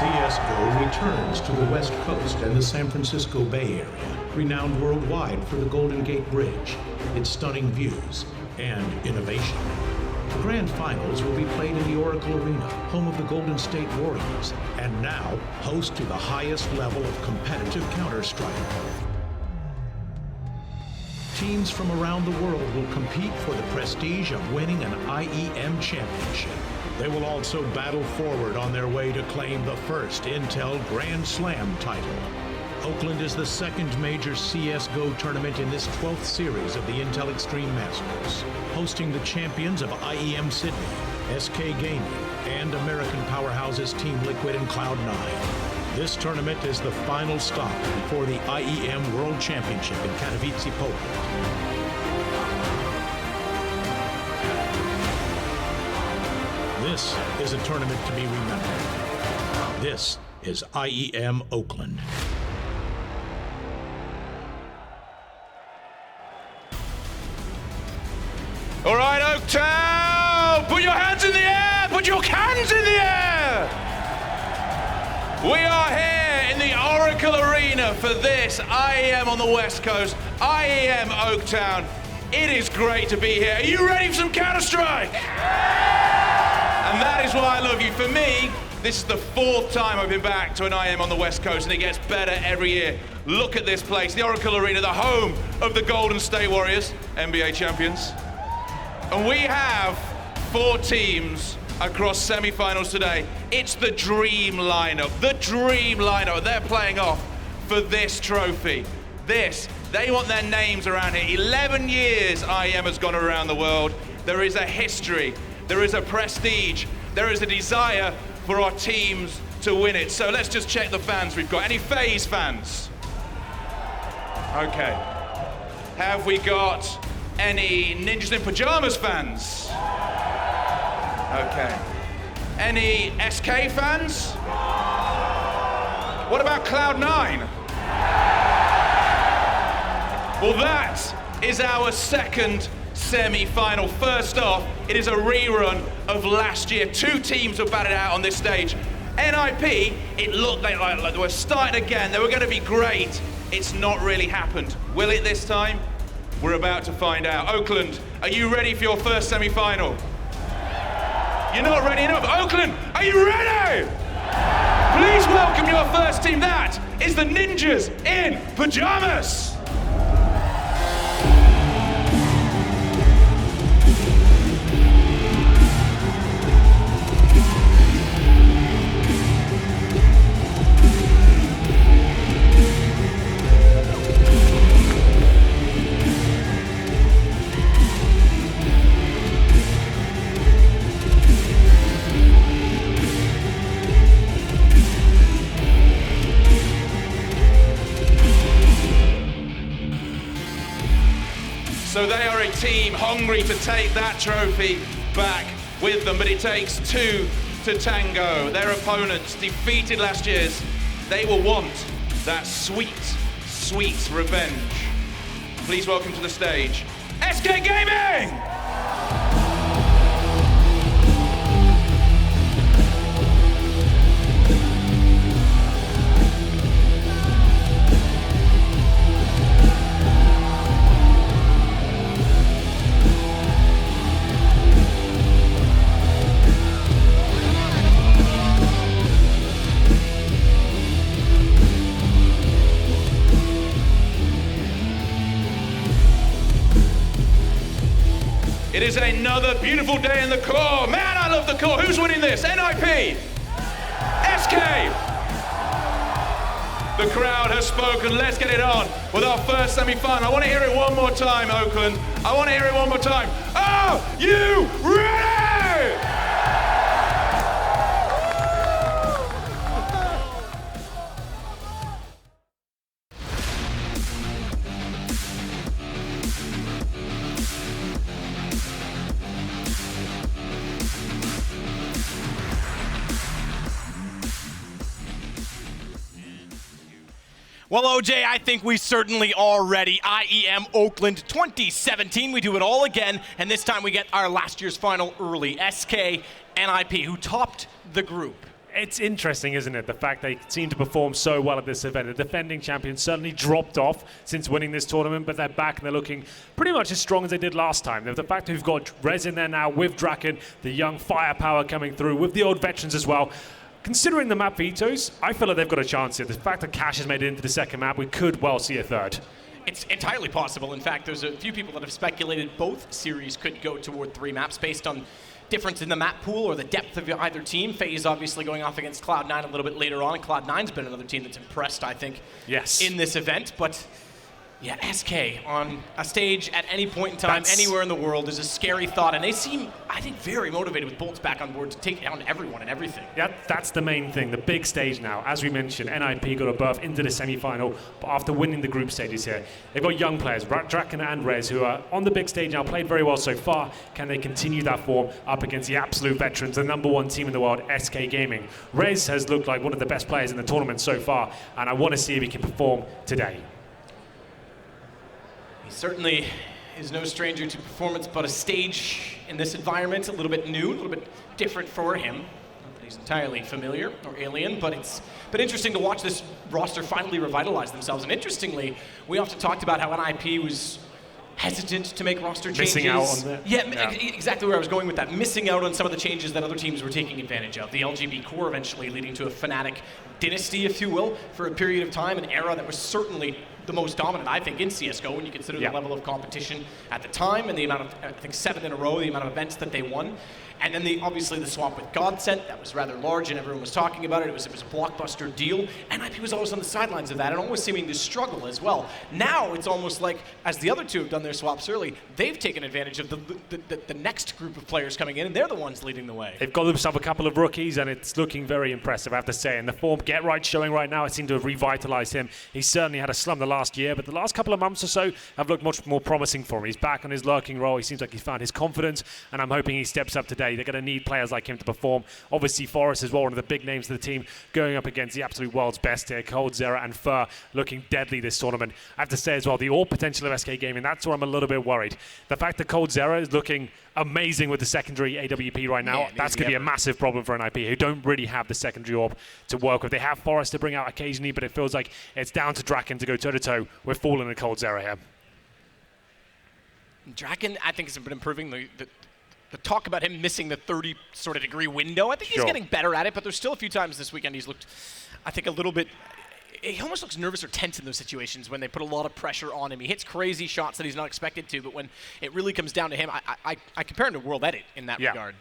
CSGO returns to the West Coast and the San Francisco Bay Area, renowned worldwide for the Golden Gate Bridge, its stunning views, and innovation. The Grand Finals will be played in the Oracle Arena, home of the Golden State Warriors, and now host to the highest level of competitive Counter-Strike. Teams from around the world will compete for the prestige of winning an IEM championship. They will also battle forward on their way to claim the first Intel Grand Slam title. Oakland is the second major CSGO tournament in this 12th series of the Intel Extreme Masters, hosting the champions of IEM Sydney, SK Gaming, and American powerhouses Team Liquid and Cloud9. This tournament is the final stop before the IEM World Championship in Katowice, Poland. This is a tournament to be remembered. This is IEM Oakland. All right, Oaktown, put your hands in the air, put your cans in the air. We are here in the Oracle Arena for this IEM on the West Coast, IEM Oaktown. It is great to be here. Are you ready for some Counter-Strike? And that is why I love you. For me, this is the 4th time I've been back to an IEM on the West Coast, and it gets better every year. Look at this place, the Oracle Arena, the home of the Golden State Warriors, NBA champions. And we have 4 teams across semifinals today. It's the dream lineup, the dream lineup. They're playing off for this trophy. They want their names around here. 11 years IEM has gone around the world. There is a history. There is a prestige, there is a desire for our teams to win it. So let's just check the fans we've got. Any FaZe fans? Okay. Have we got any Ninjas in Pajamas fans? Okay. Any SK fans? What about Cloud9? Well, that is our second semi-final. First off, it is a rerun of last year. 2 teams were batted out on this stage. NiP, it looked like they were starting again. They were going to be great. It's not really happened. Will it this time? We're about to find out. Oakland, are you ready for your first semi-final? You're not ready enough. Oakland, are you ready? Please welcome your first team. That is the Ninjas in Pajamas. So they are a team hungry to take that trophy back with them, but it takes 2 to tango. Their opponents, defeated last year's, they will want that sweet, sweet revenge. Please welcome to the stage, SK Gaming! It is another beautiful day in the core. Man, I love the core. Who's winning this? NiP? SK? The crowd has spoken. Let's get it on with our first semi-final. I want to hear it one more time, Oakland. I want to hear it one more time. Are you ready? Well, OJ, I think we certainly are ready. IEM Oakland 2017, we do it all again, and this time we get our last year's final early. SK and NiP, who topped the group. It's interesting, isn't it? The fact they seem to perform so well at this event. The defending champions certainly dropped off since winning this tournament, but they're back and they're looking pretty much as strong as they did last time. The fact that we've got Rez in there now with Draken, the young firepower coming through, with the old veterans as well. Considering the map vetoes, I feel like they've got a chance here. The fact that Cash has made it into the second map, we could well see a third. It's entirely possible. In fact, there's a few people that have speculated both series could go toward 3 maps based on difference in the map pool or the depth of either team. FaZe obviously going off against Cloud9 a little bit later on, and Cloud9's been another team that's impressed, I think, yes, in this event. But yeah, SK on a stage at any point in time, anywhere in the world, is a scary thought, and they seem, I think, very motivated with Bolts back on board to take down everyone and everything. Yeah, that's the main thing, the big stage now. As we mentioned, NiP got a berth into the semi-final after winning the group stages here. They've got young players, Draken and Rez, who are on the big stage now, played very well so far. Can they continue that form up against the absolute veterans, the #1 team in the world, SK Gaming? Rez has looked like one of the best players in the tournament so far, and I want to see if he can perform today. He certainly is no stranger to performance, but a stage in this environment, a little bit new, a little bit different for him. Not that he's entirely familiar or alien, but it's been interesting to watch this roster finally revitalize themselves. And interestingly, we often talked about how NiP was hesitant to make roster changes. Missing out on that. Yeah, exactly where I was going with that. Missing out on some of the changes that other teams were taking advantage of. The LGB core eventually leading to a Fnatic dynasty, if you will, for a period of time, an era that was certainly the most dominant, I think, in CSGO when you consider the level of competition at the time and the amount of, I think, 7 in a row, the amount of events that they won. And then obviously the swap with Godsent, that was rather large and everyone was talking about it. It was a blockbuster deal. And NiP was always on the sidelines of that and almost seeming to struggle as well. Now it's almost like, as the other two have done their swaps early, they've taken advantage of the next group of players coming in, and they're the ones leading the way. They've got themselves a couple of rookies, and it's looking very impressive, I have to say. And the form Get Right showing right now, it seemed to have revitalized him. He certainly had a slump the last year, but the last couple of months or so have looked much more promising for him. He's back on his lurking role. He seems like he's found his confidence, and I'm hoping he steps up today. They're going to need players like him to perform. Obviously, Forest as well, one of the big names of the team, going up against the absolute world's best here. coldzera and Fur looking deadly this tournament. I have to say as well, the all potential of SK Gaming, that's where I'm a little bit worried. The fact that coldzera is looking amazing with the secondary AWP right now, that's going to be a massive problem for NiP, who don't really have the secondary orb to work with. They have Forest to bring out occasionally, but it feels like it's down to Draken to go toe-to-toe with Fallen and coldzera here. Draken, I think, has been improving. The talk about him missing the 30 sort of degree window, I think he's getting better at it, but there's still a few times this weekend he's looked, I think, a little bit, he almost looks nervous or tense in those situations when they put a lot of pressure on him. He hits crazy shots that he's not expected to, but when it really comes down to him, I compare him to World Edit in that regard.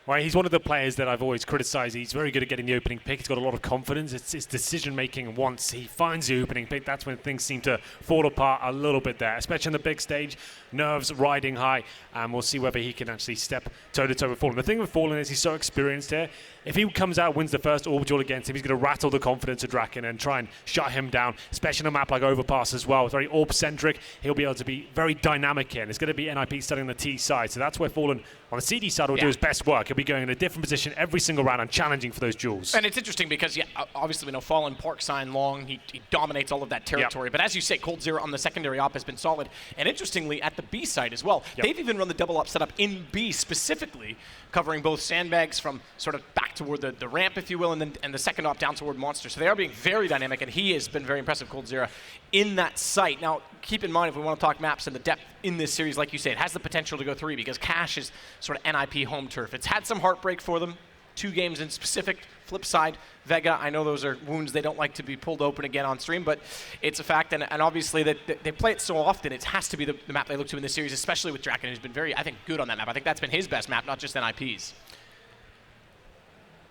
Well, he's one of the players that I've always criticized. He's very good at getting the opening pick. He's got a lot of confidence. It's his decision-making. Once he finds the opening pick, that's when things seem to fall apart a little bit there, especially on the big stage. Nerves riding high, and we'll see whether he can actually step toe-to-toe with Fallen. The thing with Fallen is he's so experienced here. If he comes out, wins the first orb duel against him, he's going to rattle the confidence of Draken and try and shut him down, especially on a map like Overpass as well. It's very orb-centric. He'll be able to be very dynamic here, and it's going to be NiP starting on the T side. So that's where Fallen on the CD side will do his best work. He'll be going in a different position every single round and challenging for those duels. And it's interesting because, obviously we know Fallen, Park Sign, Long, he dominates all of that territory. But as you say, coldzera on the secondary op has been solid. And interestingly, at the B side as well, they've even run the double op setup in B specifically, covering both sandbags from sort of back toward the ramp, if you will, and the second op down toward Monster. So they are being very dynamic, and he has been very impressive, coldzera, in that site. Now, keep in mind, if we want to talk maps and the depth in this series, like you say, it has the potential to go 3 because Cash is sort of NiP home turf. It's had some heartbreak for them, 2 games in specific. Flip side, Vega, I know those are wounds they don't like to be pulled open again on stream, but it's a fact, and obviously that they play it so often, it has to be the map they look to in this series, especially with Draken, who's been very, I think, good on that map. I think that's been his best map, not just NiP's.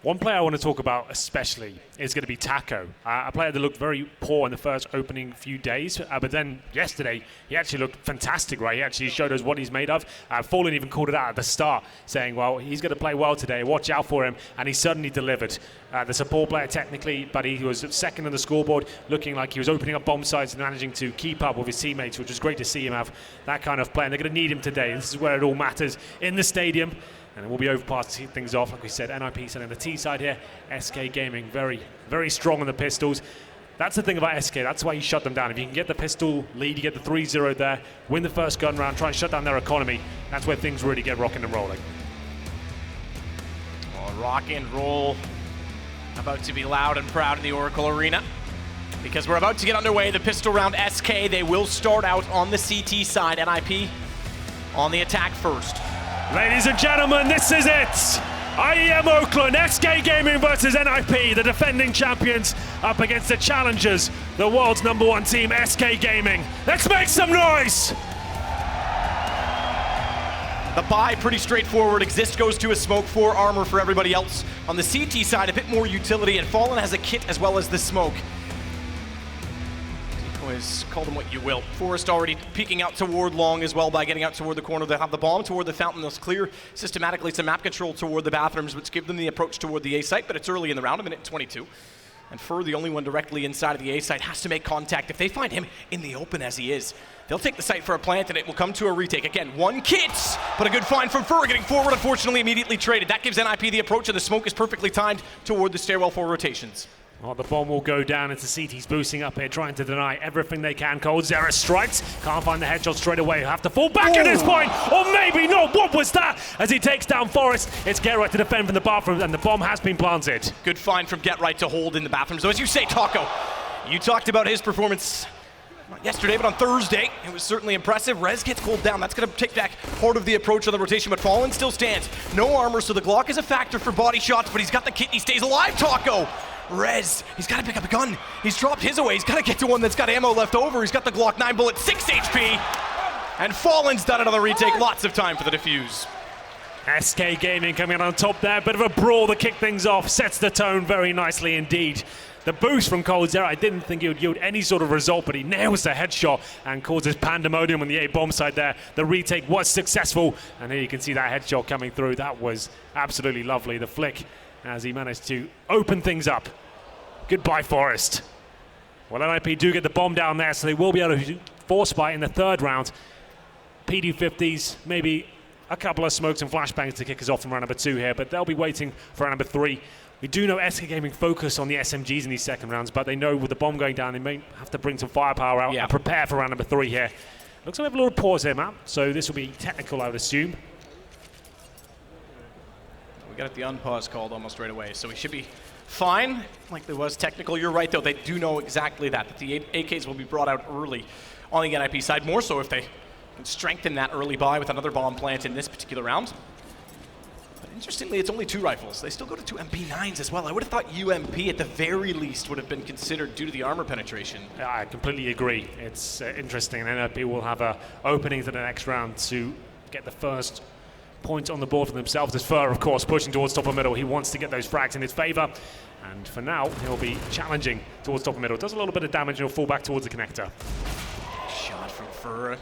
One player I want to talk about especially is going to be Taco, a player that looked very poor in the first opening few days, but then yesterday he actually looked fantastic, right? He actually showed us what he's made of. Fallen even called it out at the start, saying, well, he's going to play well today, watch out for him, and he certainly delivered. The support player technically, but he was second on the scoreboard, looking like he was opening up bomb sites and managing to keep up with his teammates, which was great to see him have that kind of play, and they're going to need him today. This is where it all matters, in the stadium. And we'll be Overpass to keep things off. Like we said, NiP sitting on the T side here. SK Gaming very, very strong on the pistols. That's the thing about SK. That's why you shut them down. If you can get the pistol lead, you get the 3-0 there, win the first gun round, try and shut down their economy, that's where things really get rocking and rolling. Rock and roll About to be loud and proud in the Oracle Arena because we're about to get underway. The pistol round SK, they will start out on the CT side. NiP on the attack first. Ladies and gentlemen, this is it. IEM Oakland, SK Gaming versus NiP, the defending champions up against the challengers, the world's #1 team, SK Gaming. Let's make some noise! The buy, pretty straightforward. Exist goes to a smoke, 4 armor for everybody else. On the CT side, a bit more utility, and Fallen has a kit as well as the smoke. Decoys, call them what you will. Forest already peeking out toward long as well by getting out toward the corner. They have the bomb toward the fountain. They'll clear systematically some map control toward the bathrooms, which give them the approach toward the A site, but it's early in the round, 1:22. And Fur, the only one directly inside of the A site, has to make contact. If they find him in the open as he is, they'll take the site for a plant and it will come to a retake. Again, 1 kit, but a good find from Fur, getting forward, unfortunately immediately traded. That gives NiP the approach, and the smoke is perfectly timed toward the stairwell for rotations. Well, the bomb will go down into CT's boosting up here, trying to deny everything they can. coldzera strikes, can't find the headshot straight away. Have to fall back at this point, or maybe not. What was that? As he takes down Forest, it's Get Right to defend from the bathroom, and the bomb has been planted. Good find from Get Right to hold in the bathroom. So as you say, Taco, you talked about his performance not yesterday, but on Thursday. It was certainly impressive. Rez gets cooled down. That's going to take back part of the approach on the rotation, but Fallen still stands. No armor, so the Glock is a factor for body shots, but he's got the kit and he stays alive, Taco. Rez, he's got to pick up a gun. He's dropped his away. He's got to get to one that's got ammo left over. He's got the Glock 9 bullet, 6 HP. And Fallen's done it on the retake. Lots of time for the defuse. SK Gaming coming on top there. Bit of a brawl to kick things off. Sets the tone very nicely indeed. The boost from coldzera, I didn't think he would yield any sort of result, but he nails the headshot and causes pandemonium on the A bomb side there. The retake was successful, and here you can see that headshot coming through. That was absolutely lovely. The flick as he managed to open things up. Goodbye, Forest. Well, NiP do get the bomb down there, so they will be able to force buy in the 3rd round. PD50s, maybe a couple of smokes and flashbangs to kick us off from round number 2 here, but they'll be waiting for round number 3. We do know SK Gaming focus on the SMGs in these 2nd rounds, but they know with the bomb going down, they may have to bring some firepower out and prepare for round number 3 here. Looks like we have a little pause here, Matt, so this will be technical, I would assume. We got the unpause called almost right away, so we should be fine. Like there was technical, you're right though, they do know exactly that the AKs will be brought out early on the NiP side, more so if they can strengthen that early buy with another bomb plant in this particular round. But interestingly, it's only 2 rifles. They still go to 2 MP9s as well. I would have thought UMP at the very least would have been considered due to the armor penetration. I completely agree. It's interesting, and NiP will have an opening to the next round to get the first point on the board for themselves. As Fur, of course, pushing towards top of middle. He wants to get those frags in his favor, and for now he'll be challenging towards top of middle. Does a little bit of damage and he'll fall back towards the connector. Shot from Fur.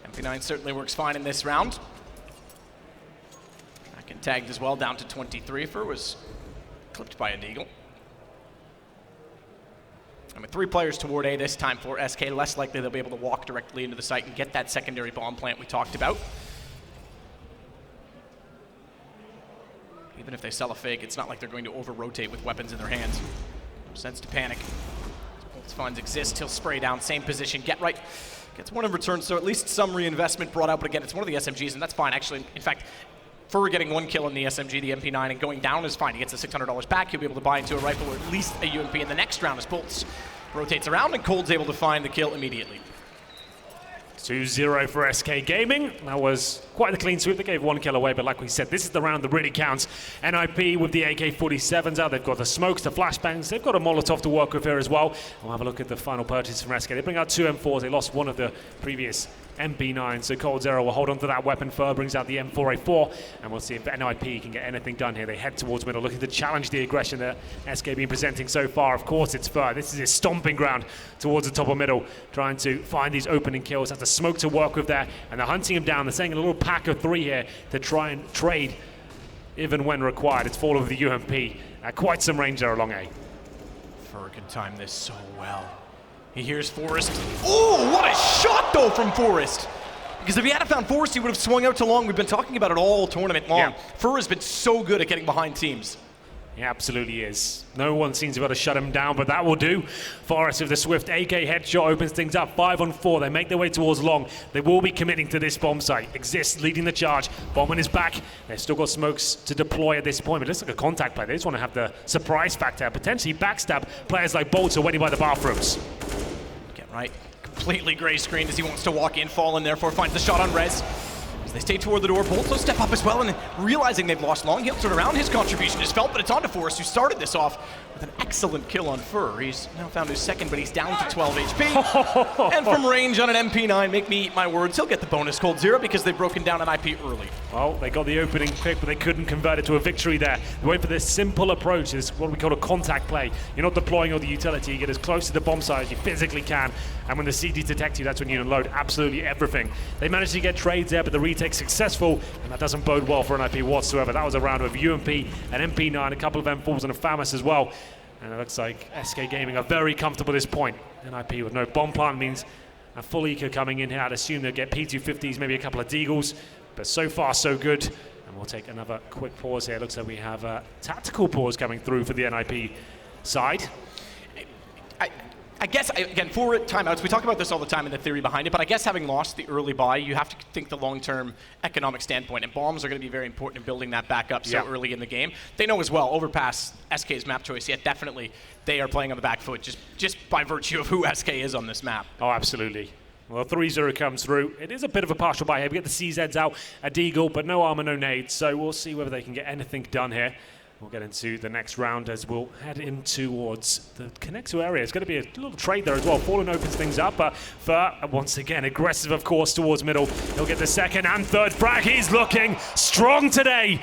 MP9 certainly works fine in this round. Back and tagged as well, down to 23. Fur was clipped by a deagle. And with 3 players toward A this time for SK, less likely they'll be able to walk directly into the site and get that secondary bomb plant we talked about. Even if they sell a fake, it's not like they're going to over-rotate with weapons in their hands. No sense to panic. Both funds exist, he'll spray down, same position, Get Right. Gets 1 in return, so at least some reinvestment brought out, but again, it's one of the SMGs, and that's fine. Actually, in fact, Fur getting 1 kill in the SMG, the MP9, and going down is fine. He gets the $600 back, he'll be able to buy into a rifle or at least a UMP in the next round as Bolts rotates around, and Cold's able to find the kill immediately. 2-0 for SK Gaming. That was quite the clean sweep. They gave 1 kill away, but like we said, this is the round that really counts. NiP with the AK-47s out. They've got the smokes, the flashbangs. They've got a Molotov to work with here as well. We'll have a look at the final purchase from SK. They bring out 2 M4s. They lost 1 of the previous MP9, so coldzera will hold on to that weapon. Fur brings out the M4A4, and we'll see if NiP can get anything done here. They head towards middle, looking to challenge the aggression that SK been presenting so far. Of course, it's Fur. This is his stomping ground towards the top of middle, trying to find these opening kills. Has the smoke to work with there, and they're hunting him down. They're saying a little pack of 3 here to try and trade, even when required. It's fall over the UMP. Quite some range there along A. Fur can time this so well. He hears Forest. Oh, what a shot, though, from Forest. Because if he had found Forest, he would have swung out to long. We've been talking about it all tournament long. Yeah. Fur has been so good at getting behind teams. He absolutely is. No one seems to be able to shut him down, but that will do. Forrest with the swift AK headshot opens things up. 5 on 4. They make their way towards long. They will be committing to this bomb site. Exist leading the charge. Bomb on his back. They've still got smokes to deploy at this point. But it looks like a contact play. They just want to have the surprise factor. Potentially backstab players like Bolts are waiting by the bathrooms. Get right. Completely gray screened as he wants to walk in. Fallen therefore finds the shot on Rez. As they stay toward the door, Bolt will step up as well, and realizing they've lost long, he'll turn around. His contribution is felt, but it's on to Forrest, who started this off with an excellent kill on Fur. He's now found his second, but he's down to 12 HP. And from range on an MP9, make me eat my words, he'll get the bonus Cold Zero because they've broken down an IP early. Well, they got the opening pick, but they couldn't convert it to a victory there. They went for this simple approach. It's what we call a contact play. You're not deploying all the utility. You get as close to the bomb site as you physically can. And when the CD detects you, that's when you unload absolutely everything. They managed to get trades there, but the retake's successful, and that doesn't bode well for NiP whatsoever. That was a round of UMP, an MP9, a couple of M4s, and a FAMAS as well. And it looks like SK Gaming are very comfortable at this point. NiP with no bomb plant means a full eco coming in here. I'd assume they'll get P250s, maybe a couple of Deagles, but so far so good. And we'll take another quick pause here. Looks like we have a tactical pause coming through for the NiP side. I guess, again, for timeouts, we talk about this all the time in the theory behind it, but I guess having lost the early buy, you have to think the long-term economic standpoint, and bombs are going to be very important in building that back up so early in the game. They know as well, Overpass, SK's map choice, yet definitely they are playing on the back foot just by virtue of who SK is on this map. Oh, absolutely. Well, 3-0 comes through. It is a bit of a partial buy here. We get the CZs out, a Deagle, but no armor, no nades, so we'll see whether they can get anything done here. We'll get into the next round as we'll head in towards the Connector area. It's going to be a little trade there as well. Fallen opens things up, but Fur, once again, aggressive, of course, towards middle. He'll get the second and third frag. He's looking strong today.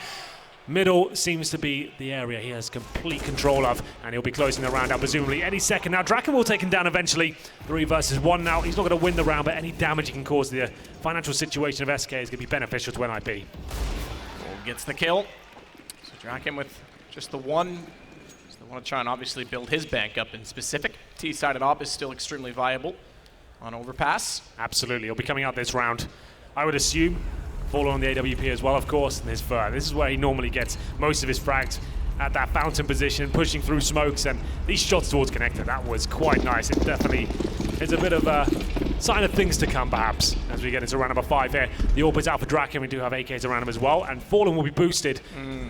Middle seems to be the area he has complete control of, and he'll be closing the round out presumably any second. Now, Draken will take him down eventually. 3 versus 1 now. He's not going to win the round, but any damage he can cause the financial situation of SK is going to be beneficial to NiP. Gets the kill. Draken with just the one. They want to try and obviously build his bank up in specific. T-sided op is still extremely viable on Overpass. Absolutely, he'll be coming out this round. I would assume Fallen on the AWP as well, of course, and his Fur. This is where he normally gets most of his frags at that fountain position, pushing through smokes, and these shots towards Connector, that was quite nice. It definitely is a bit of a sign of things to come, perhaps, as we get into round number 5 here. The AWP is out for Draken. We do have AKs around him as well, and Fallen will be boosted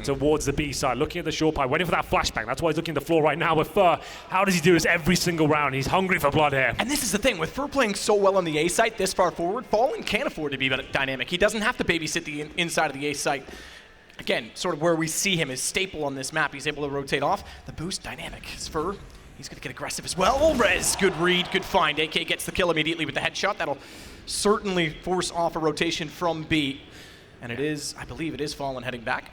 towards the B side, looking at the short pipe, waiting for that flashbang. That's why he's looking at the floor right now with Fur. How does he do this every single round? He's hungry for blood here. And this is the thing, with Fur playing so well on the A site this far forward, Fallen can't afford to be dynamic. He doesn't have to babysit the inside of the A site. Again, sort of where we see him, his staple on this map. He's able to rotate off. The boost, dynamic. His Fur, he's going to get aggressive as well. Rez, good read, good find. AK gets the kill immediately with the headshot. That'll certainly force off a rotation from B. And it is, I believe it is Fallen heading back.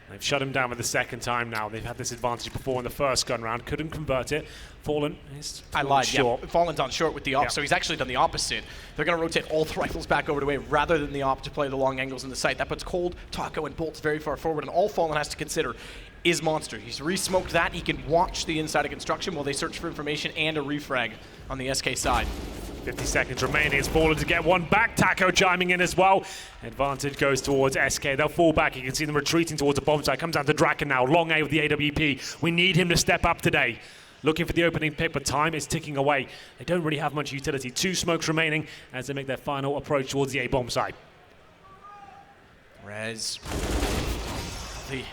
They've shut him down for the second time now. They've had this advantage before in the first gun round. Couldn't convert it. Fallen is short. Yeah. Fallen's on short with the op, so he's actually done the opposite. They're going to rotate all the rifles back over to A rather than the op to play the long angles in the site. That puts Cold, Taco, and Bolts very far forward, and all Fallen has to consider is Monster. He's re-smoked that. He can watch the inside of construction while they search for information and a refrag on the SK side. 50 seconds remaining. It's Fallen to get one back. Taco chiming in as well. Advantage goes towards SK. They'll fall back. You can see them retreating towards the bomb site. Comes down to Draken now. Long A with the AWP. We need him to step up today. Looking for the opening pick, but time is ticking away. They don't really have much utility. 2 smokes remaining as they make their final approach towards the A bomb site. Rez. The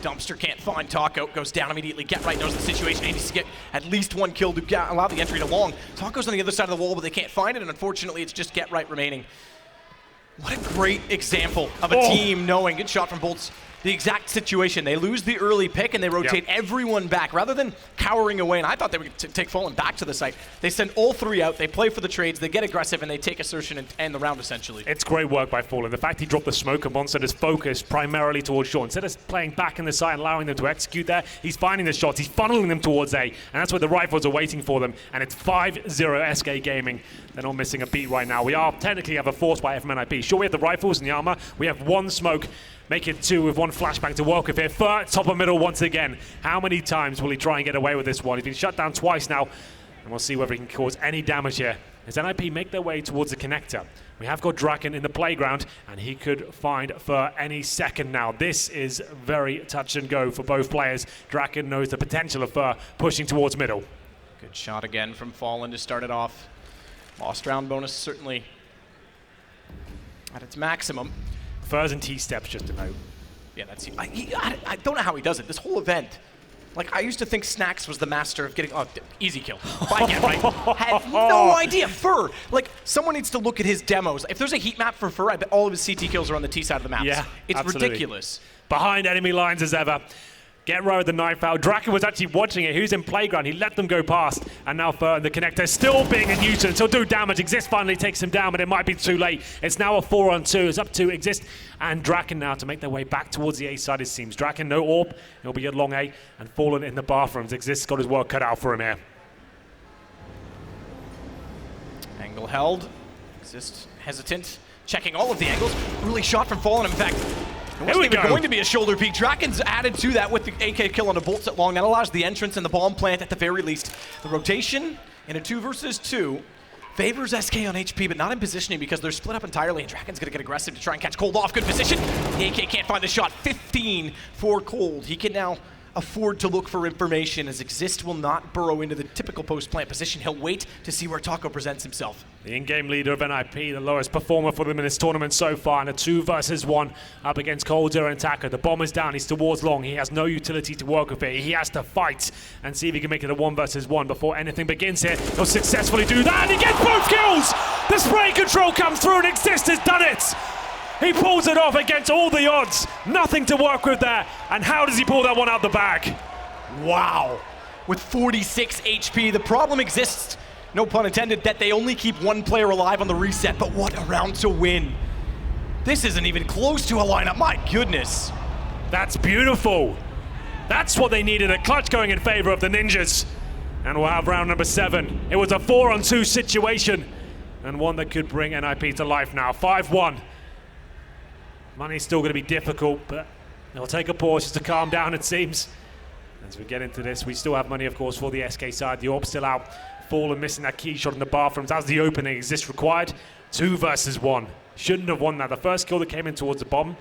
dumpster can't find Taco. Goes down immediately. Get Right knows the situation. He needs to get at least 1 kill to allow the entry to long. Taco's on the other side of the wall, but they can't find it, and unfortunately, it's just Get Right remaining. What a great example of a team knowing. Good shot from Bolts. The exact situation. They lose the early pick and they rotate everyone back rather than cowering away. And I thought they would take Fallen back to the site. They send all 3 out. They play for the trades. They get aggressive and they take assertion and end the round essentially. It's great work by Fallen. The fact he dropped the smoke and Monster is focused primarily towards short. Instead of playing back in the site and allowing them to execute there, he's finding the shots. He's funneling them towards A. And that's where the rifles are waiting for them. And it's 5-0 SK Gaming. They're not missing a beat right now. We are technically have a force by FMNIP. Sure, we have the rifles and the armor. We have 1 smoke. Make it 2 with 1 flashbang to work with here. Fur, top of middle once again. How many times will he try and get away with this one? He's been shut down twice now. And we'll see whether he can cause any damage here. As NiP make their way towards the connector. We have got Draken in the playground, and he could find Fur any second now. This is very touch and go for both players. Draken knows the potential of Fur pushing towards middle. Good shot again from Fallen to start it off. Lost round bonus certainly at its maximum. Fur's and T-steps, just to note. Yeah, that's. I don't know how he does it. This whole event. Like, I used to think Snacks was the master of getting... Oh, easy kill. By again, right? Had no idea. Fur. Like, someone needs to look at his demos. If there's a heat map for Fur, I bet all of his CT kills are on the T side of the map. Yeah, it's absolutely ridiculous. Behind enemy lines as ever. Get right with the knife out. Draken was actually watching it. He was in playground. He let them go past. And now Fur and the connector still being a nuisance. He'll do damage. Exist finally takes him down, but it might be too late. It's now a 4-on-2. It's up to Exist and Draken now to make their way back towards the A side, it seems. Draken, no AWP. He'll be at long A and Fallen in the bathrooms. Exist's got his work cut out for him here. Angle held. Exist hesitant. Checking all of the angles. Early shot from Fallen. In fact, it wasn't even going to be a shoulder peek. Draken's added to that with the AK kill on a bolts at long. That allows the entrance and the bomb plant at the very least. The rotation in a 2 versus 2 favors SK on HP, but not in positioning because they're split up entirely, and Draken's going to get aggressive to try and catch Cold off. Good position. The AK can't find the shot. 15 for Cold. He can now afford to look for information, as Exist will not burrow into the typical post-plant position. He'll wait to see where Taco presents himself. The in-game leader of NiP, the lowest performer for them in this tournament so far, in a 2 versus 1 up against Cold Zero and Taco. The bomb is down, he's towards long, he has no utility to work with it. He has to fight and see if he can make it a 1 versus 1 before anything begins here. He'll successfully do that, and he gets both kills! The spray control comes through, and Exist has done it! He pulls it off against all the odds. Nothing to work with there. And how does he pull that one out the bag? Wow. With 46 HP, the problem exists, no pun intended, that they only keep one player alive on the reset. But what a round to win. This isn't even close to a lineup. My goodness. That's beautiful. That's what they needed. A clutch going in favor of the Ninjas. And we'll have round number 7. It was a 4-on-2 situation. And one that could bring NiP to life now. 5-1. Money's still going to be difficult, but they'll take a pause just to calm down, it seems. As we get into this, we still have money, of course, for the SK side. The AWP still out. Fallen missing that key shot in the bathrooms. As the opening Exists required. 2 versus 1. Shouldn't have won that. The first kill that came in towards the bomb,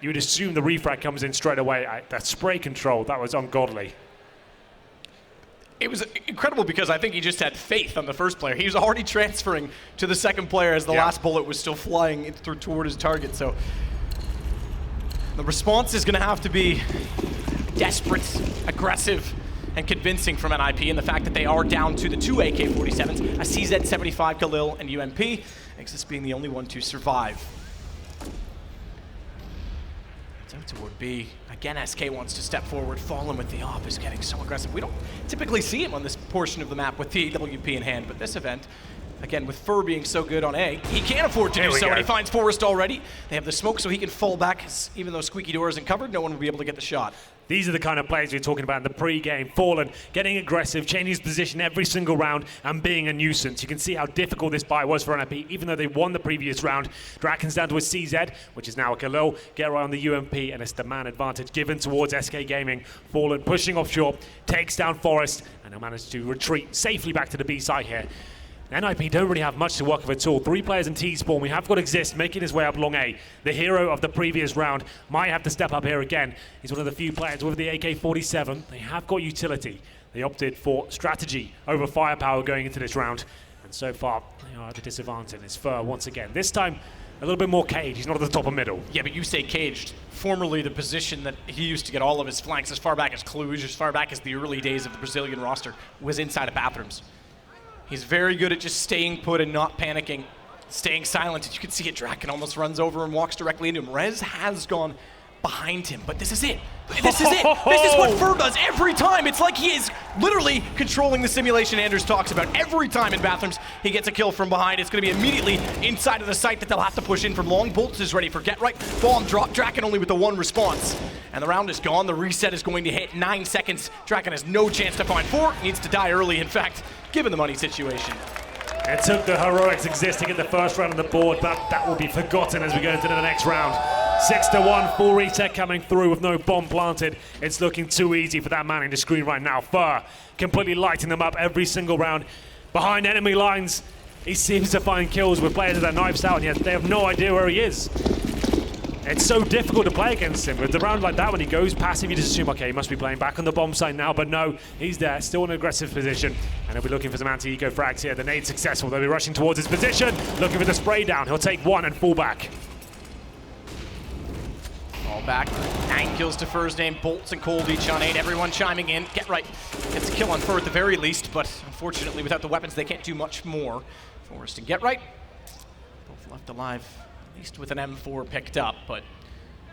you would assume the refrag comes in straight away. That spray control, that was ungodly. It was incredible because I think he just had faith on the first player. He was already transferring to the second player as the last bullet was still flying toward his target. So the response is going to have to be desperate, aggressive, and convincing from NiP, and the fact that they are down to the 2 AK-47s, a CZ-75 Khalil and UMP, Exist being the only one to survive. It's out toward B. Again, SK wants to step forward. Fallen with the AWP is getting so aggressive. We don't typically see him on this portion of the map with the AWP in hand, but this event, again, with Fur being so good on A, he can't afford to do so, and he finds Forrest already. They have the smoke so he can fall back, even though Squeaky Door isn't covered, no one will be able to get the shot. These are the kind of players we're talking about in the pre-game. Fallen, getting aggressive, changing his position every single round, and being a nuisance. You can see how difficult this buy was for NiP, even though they won the previous round. Draken's down to a CZ, which is now a Khalil. Get right on the UMP, and it's the man advantage given towards SK Gaming. Fallen pushing offshore, takes down Forrest, and they'll manage to retreat safely back to the B side here. NiP don't really have much to work with at all. 3 players in T-spawn. We have got Exist making his way up long A. The hero of the previous round might have to step up here again. He's one of the few players with the AK-47. They have got utility. They opted for strategy over firepower going into this round. And so far, they are at a disadvantage. It's Fur once again. This time, a little bit more caged. He's not at the top of middle. Yeah, but you say caged. Formerly the position that he used to get all of his flanks as far back as Cluj, as far back as the early days of the Brazilian roster, was inside of bathrooms. He's very good at just staying put and not panicking, staying silent. And you can see it, Draken almost runs over and walks directly into him. Rez has gone behind him, but this is it. This is it. This is what Fur does every time. It's like he is literally controlling the simulation Anders talks about. Every time in bathrooms, he gets a kill from behind. It's going to be immediately inside of the site that they'll have to push in from long. Bolts is ready for get right. Bomb drop. Draken only with the 1 response. And the round is gone. The reset is going to hit 9 seconds. Draken has no chance to find 4. Needs to die early, in fact, given the money situation. It took the heroics Exist to get the first round on the board, but that will be forgotten as we go into the next round. 6-1, full reset coming through with no bomb planted. It's looking too easy for that man in the screen right now. Fur completely lighting them up every single round. Behind enemy lines, He seems to find kills with players that are knifes out, and yet they have no idea where he is. It's so difficult to play against him. With the round like that, when he goes passive, you just assume, okay, he must be playing back on the bomb site now, but no, he's there, still in an aggressive position, and he'll be looking for some anti-eco frags here. The nade's successful. They'll be rushing towards his position, looking for the spray down. He'll take one and fall back. All back. 9 kills to Fur's name. Bolts and Cold each on 8. Everyone chiming in. Get right. Gets a kill on Fur at the very least, but unfortunately, without the weapons, they can't do much more. Forrest and Get Right, both left alive, at least with an M4 picked up, but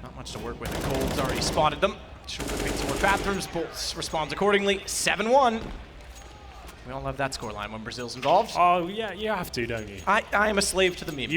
not much to work with. The Cold's already spotted them. Shoulder pick toward bathrooms. Bolts responds accordingly. 7-1. We all love that scoreline when Brazil's involved. Oh, yeah, you have to, don't you? I am a slave to the meme.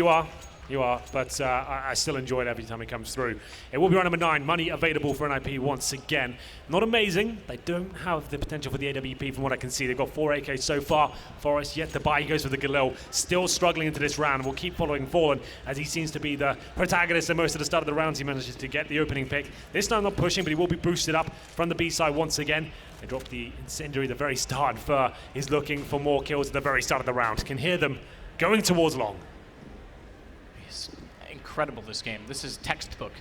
You are, but I still enjoy it every time it comes through. It will be round number 9, money available for NiP once again. Not amazing, they don't have the potential for the AWP from what I can see. They've got 4 AKs so far. Forrest yet to buy, he goes for the Galil. Still struggling into this round. We'll keep following Fallen as he seems to be the protagonist at most of the start of the rounds. He manages to get the opening pick. This time not pushing, but he will be boosted up from the B side once again. They dropped the incendiary at the very start. Fur is looking for more kills at the very start of the round. Can hear them going towards long. Incredible, this game. This is textbook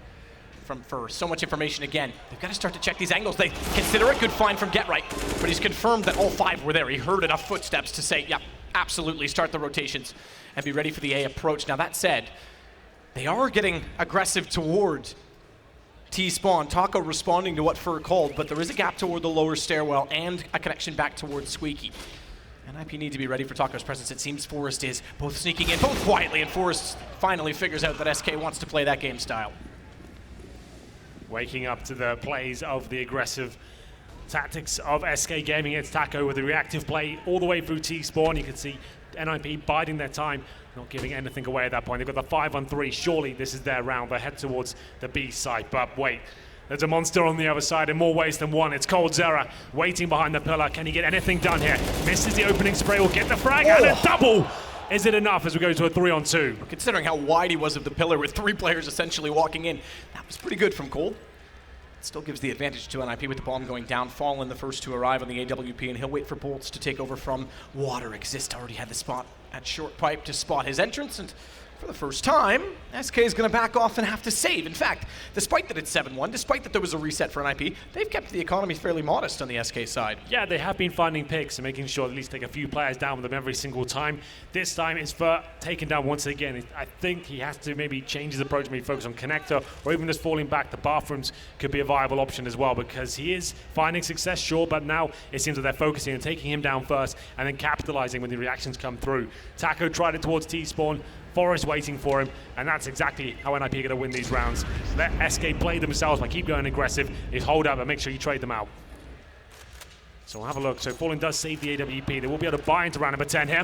from Fur. So much information again. They've got to start to check these angles. They consider it. Good find from Get Right, but he's confirmed that all 5 were there. He heard enough footsteps to say, yeah, absolutely, start the rotations and be ready for the A approach. Now that said, they are getting aggressive toward T-spawn. Taco responding to what Fur called, but there is a gap toward the lower stairwell and a connection back towards Squeaky. NiP need to be ready for Taco's presence. It seems Forrest is both sneaking in, both quietly, and Forrest finally figures out that SK wants to play that game style. Waking up to the plays of the aggressive tactics of SK Gaming. It's Taco with a reactive play all the way through T-spawn. You can see NiP biding their time, not giving anything away at that point. They've got the 5-on-3. Surely this is their round. They head towards the B side, but wait. There's a monster on the other side in more ways than one. It's coldzera waiting behind the pillar. Can he get anything done here? Misses the opening spray, will get the frag, and a double! Is it enough as we go to a 3-on-2? Considering how wide he was of the pillar with 3 players essentially walking in, that was pretty good from Cold. It still gives the advantage to NiP with the bomb going down. Fallen the first to arrive on the AWP, and he'll wait for Bolts to take over from Water. Exist already had the spot at short pipe to spot his entrance, and for the first time, SK is going to back off and have to save. In fact, despite that it's 7-1, despite that there was a reset for NiP, they've kept the economy fairly modest on the SK side. Yeah, they have been finding picks and making sure at least take a few players down with them every single time. This time it's Fur taken down once again. I think he has to maybe change his approach, maybe focus on connector, or even just falling back. The bathrooms could be a viable option as well, because he is finding success, sure, but now it seems that they're focusing on taking him down first and then capitalizing when the reactions come through. Taco tried it towards T-spawn. Forrest waiting for him, and that's exactly how NiP are going to win these rounds. Let SK play themselves by keep going aggressive, is hold up and make sure you trade them out. So we'll have a look. So Fallen does save the AWP. They will be able to buy into round number 10 here.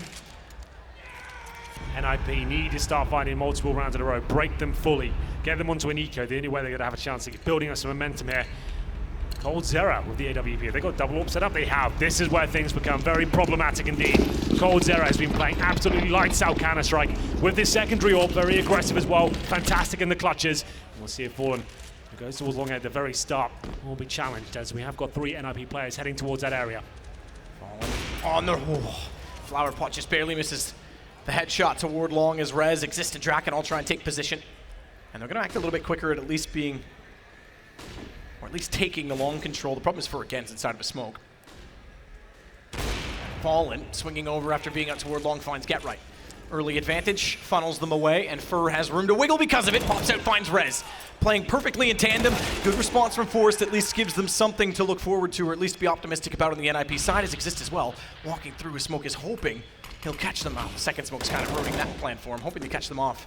NiP need to start finding multiple rounds in a row, break them fully, get them onto an eco. The only way they're going to have a chance to keep building up some momentum here. coldzera with the AWP. They got double up set up. They have. This is where things become very problematic indeed. coldzera has been playing absolutely lights out Counter-Strike with this secondary orb, very aggressive as well. Fantastic in the clutches. We'll see if Fallen, who goes towards long at the very start, will be challenged, as we have got 3 NiP players heading towards that area. On the flower pot just barely misses the headshot toward long as Rez, Exist, and Draken all try and take position. And they're going to act a little bit quicker at least being, or at least taking the long control. The problem is Fur again's inside of a smoke. Fallen swinging over after being out toward long, finds Get Right. Early advantage, funnels them away, and Fur has room to wiggle because of it. Pops out, finds Rez. Playing perfectly in tandem. Good response from Forrest, at least gives them something to look forward to, or at least be optimistic about on the NiP side, as Exist as well. Walking through his smoke is hoping he'll catch them out. The second smoke's kind of ruining that plan for him, hoping to catch them off.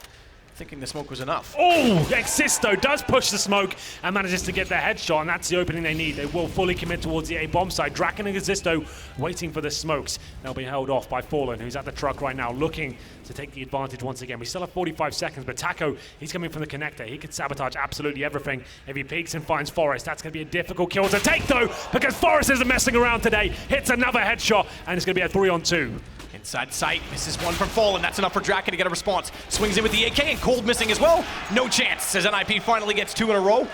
Thinking the smoke was enough. Oh, Existo does push the smoke and manages to get their headshot, and that's the opening they need. They will fully commit towards the A bomb side. Draken and Existo waiting for the smokes. They'll be held off by Fallen, who's at the truck right now, looking to take the advantage once again. We still have 45 seconds, but Taco, he's coming from the connector. He could sabotage absolutely everything. If he peeks and finds Forrest, that's going to be a difficult kill to take, though, because Forrest isn't messing around today. Hits another headshot, and it's going to be a 3-on-2. Inside sight, misses one from Fallen. That's enough for Draken to get a response. Swings in with the AK, and Cold missing as well. No chance, as NiP finally gets 2 in a row.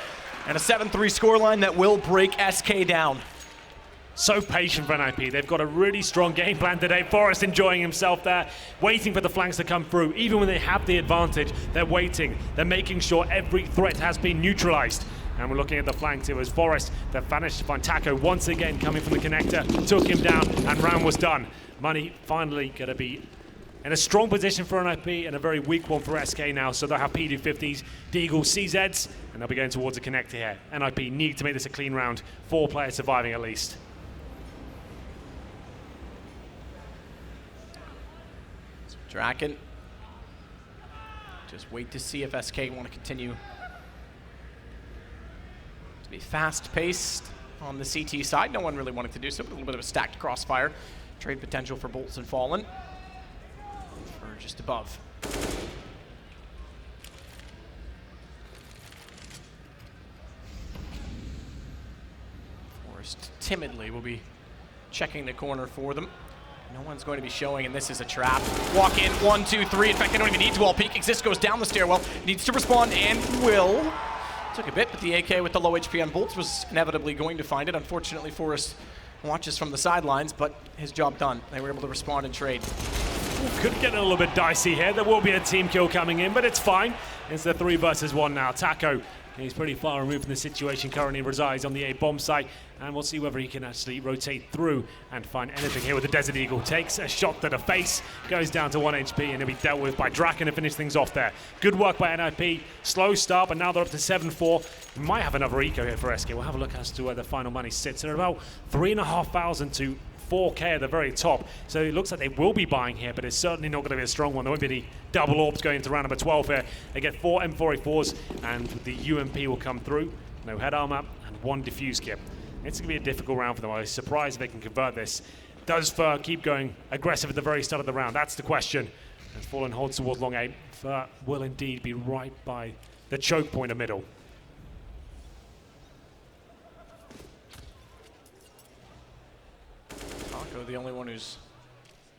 And a 7-3 scoreline that will break SK down. So patient for NiP. They've got a really strong game plan today. Forrest enjoying himself there, waiting for the flanks to come through. Even when they have the advantage, they're waiting. They're making sure every threat has been neutralized. And we're looking at the flanks. It was Forrest that managed to find Taco once again coming from the connector, took him down, and round was done. Money finally going to be in a strong position for NiP and a very weak one for SK now. So they'll have P250s, Deagles, CZs, and they'll be going towards a connector here. NiP need to make this a clean round. 4 players surviving at least. Draken. Just wait to see if SK want to continue to be fast-paced on the CT side. No one really wanted to do so, but a little bit of a stacked crossfire. Trade potential for Bolts and Fallen. For just above. Forrest timidly will be checking the corner for them. No one's going to be showing, and this is a trap. Walk in, 1, 2, 3. In fact, they don't even need to wall peek. Exist goes down the stairwell, needs to respond, and will. Took a bit, but the AK with the low HP on Bolts was inevitably going to find it. Unfortunately, Forrest watches from the sidelines, but his job done. They were able to respond and trade. Could get a little bit dicey here. There will be a team kill coming in, but it's fine. It's the 3 versus 1 now. Taco, he's pretty far removed from the situation, currently resides on the A bomb site, and we'll see whether he can actually rotate through and find anything here with the Desert Eagle. Takes a shot to the face, goes down to 1 HP, and he'll be dealt with by Draken to finish things off there. Good work by NiP. Slow start, but now they're up to 7-4. We might have another eco here for SK. We'll have a look as to where the final money sits. They're about 3,500 to 4K at the very top. So it looks like they will be buying here, but it's certainly not going to be a strong one. There won't be any double orbs going into round number 12 here. They get 4 M4A4s, and the UMP will come through. No head armor and 1 diffuse kit. It's going to be a difficult round for them. I was surprised if they can convert this. Does Fur keep going aggressive at the very start of the round? That's the question. As Fallen holds towards long A, Fur will indeed be right by the choke point of middle. Taco, the only one who's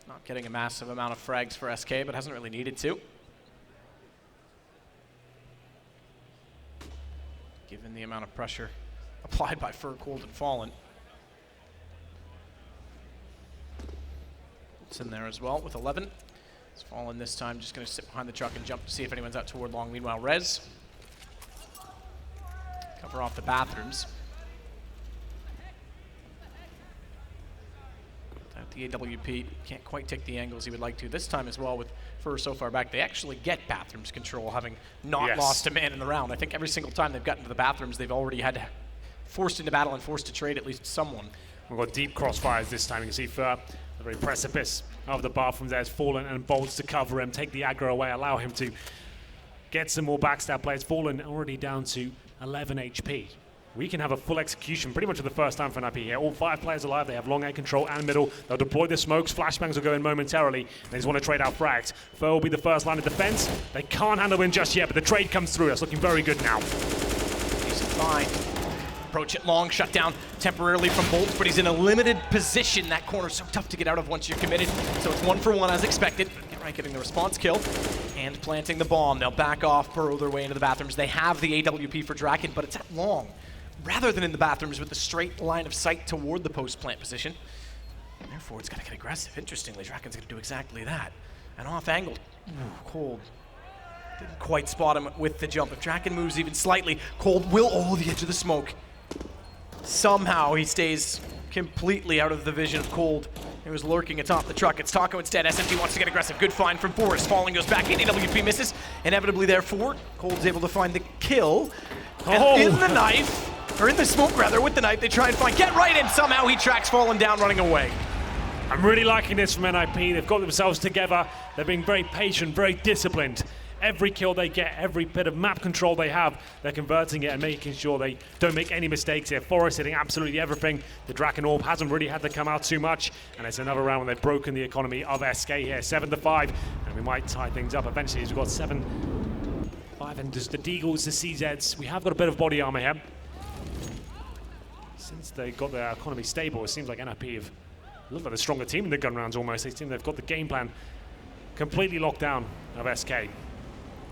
not getting a massive amount of frags for SK, but hasn't really needed to. Given the amount of pressure applied by Fur, Cold, and Fallen. It's in there as well with 11. It's Fallen this time, just going to sit behind the truck and jump to see if anyone's out toward long. Meanwhile, Rez. Cover off the bathrooms. The AWP can't quite take the angles he would like to this time as well with Fur so far back. They actually get bathrooms control, having not lost a man in the round. I think every single time they've gotten to the bathrooms, they've already had forced into battle and forced to trade at least someone. We've got deep crossfires this time. You can see Fur, the very precipice of the bathrooms there, has Fallen and Bolts to cover him, take the aggro away, allow him to get some more backstab players. Fallen already down to 11 HP. We can have a full execution pretty much for the first time for NiP here. All 5 players alive. They have long A control and middle. They'll deploy the smokes. Flashbangs will go in momentarily. They just want to trade out frags. Fur will be the first line of defense. They can't handle him just yet, but the trade comes through. That's looking very good now. He's fine. Approach it long, shut down temporarily from Bolts, but he's in a limited position. That corner's so tough to get out of once you're committed. So it's 1 for 1 as expected. Get right, getting the response kill and planting the bomb. They'll back off, burrow their way into the bathrooms. They have the AWP for Draken, but it's at long, rather than in the bathrooms with the straight line of sight toward the post-plant position. And therefore, it's got to get aggressive. Interestingly, Draken's going to do exactly that. And off-angle, Cold didn't quite spot him with the jump. If Draken moves even slightly, Cold will, the edge of the smoke. Somehow he stays completely out of the vision of Cold. He was lurking atop the truck. It's Taco instead. SMG wants to get aggressive. Good find from Forrest. Falling goes back in. AWP misses. Inevitably, therefore, Cold's able to find the kill. And in the knife, or in the smoke rather, with the knife, they try and find, get right in. Somehow he tracks Fallen down, running away. I'm really liking this from NiP. They've got themselves together. They're being very patient, very disciplined. Every kill they get, every bit of map control they have, they're converting it and making sure they don't make any mistakes here. Forrest hitting absolutely everything. The Draken Orb hasn't really had to come out too much, and it's another round when they've broken the economy of SK here. 7-5, and we might tie things up eventually as we've got 7-5, and just the Deagles, the CZs. We have got a bit of body armor here. Since they got their economy stable, it seems like NiP have looked like a stronger team in the gun rounds almost. They seem they've got the game plan completely locked down of SK.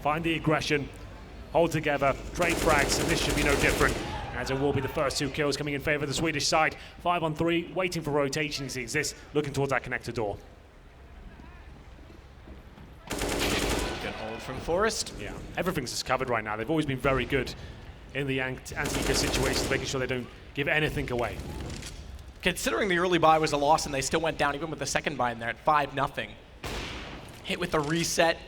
Find the aggression, hold together, trade frags, and this should be no different. as it will be the first 2 kills coming in favor of the Swedish side. 5 on 3, waiting for rotations to exist, looking towards that connector door. Good hold from Forest. Yeah, everything's just covered right now. They've always been very good in the anti-eco situations, making sure they don't give anything away. Considering the early buy was a loss and they still went down even with the second buy in there at 5-0. Hit with the reset.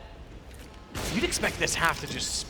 You'd expect this half to just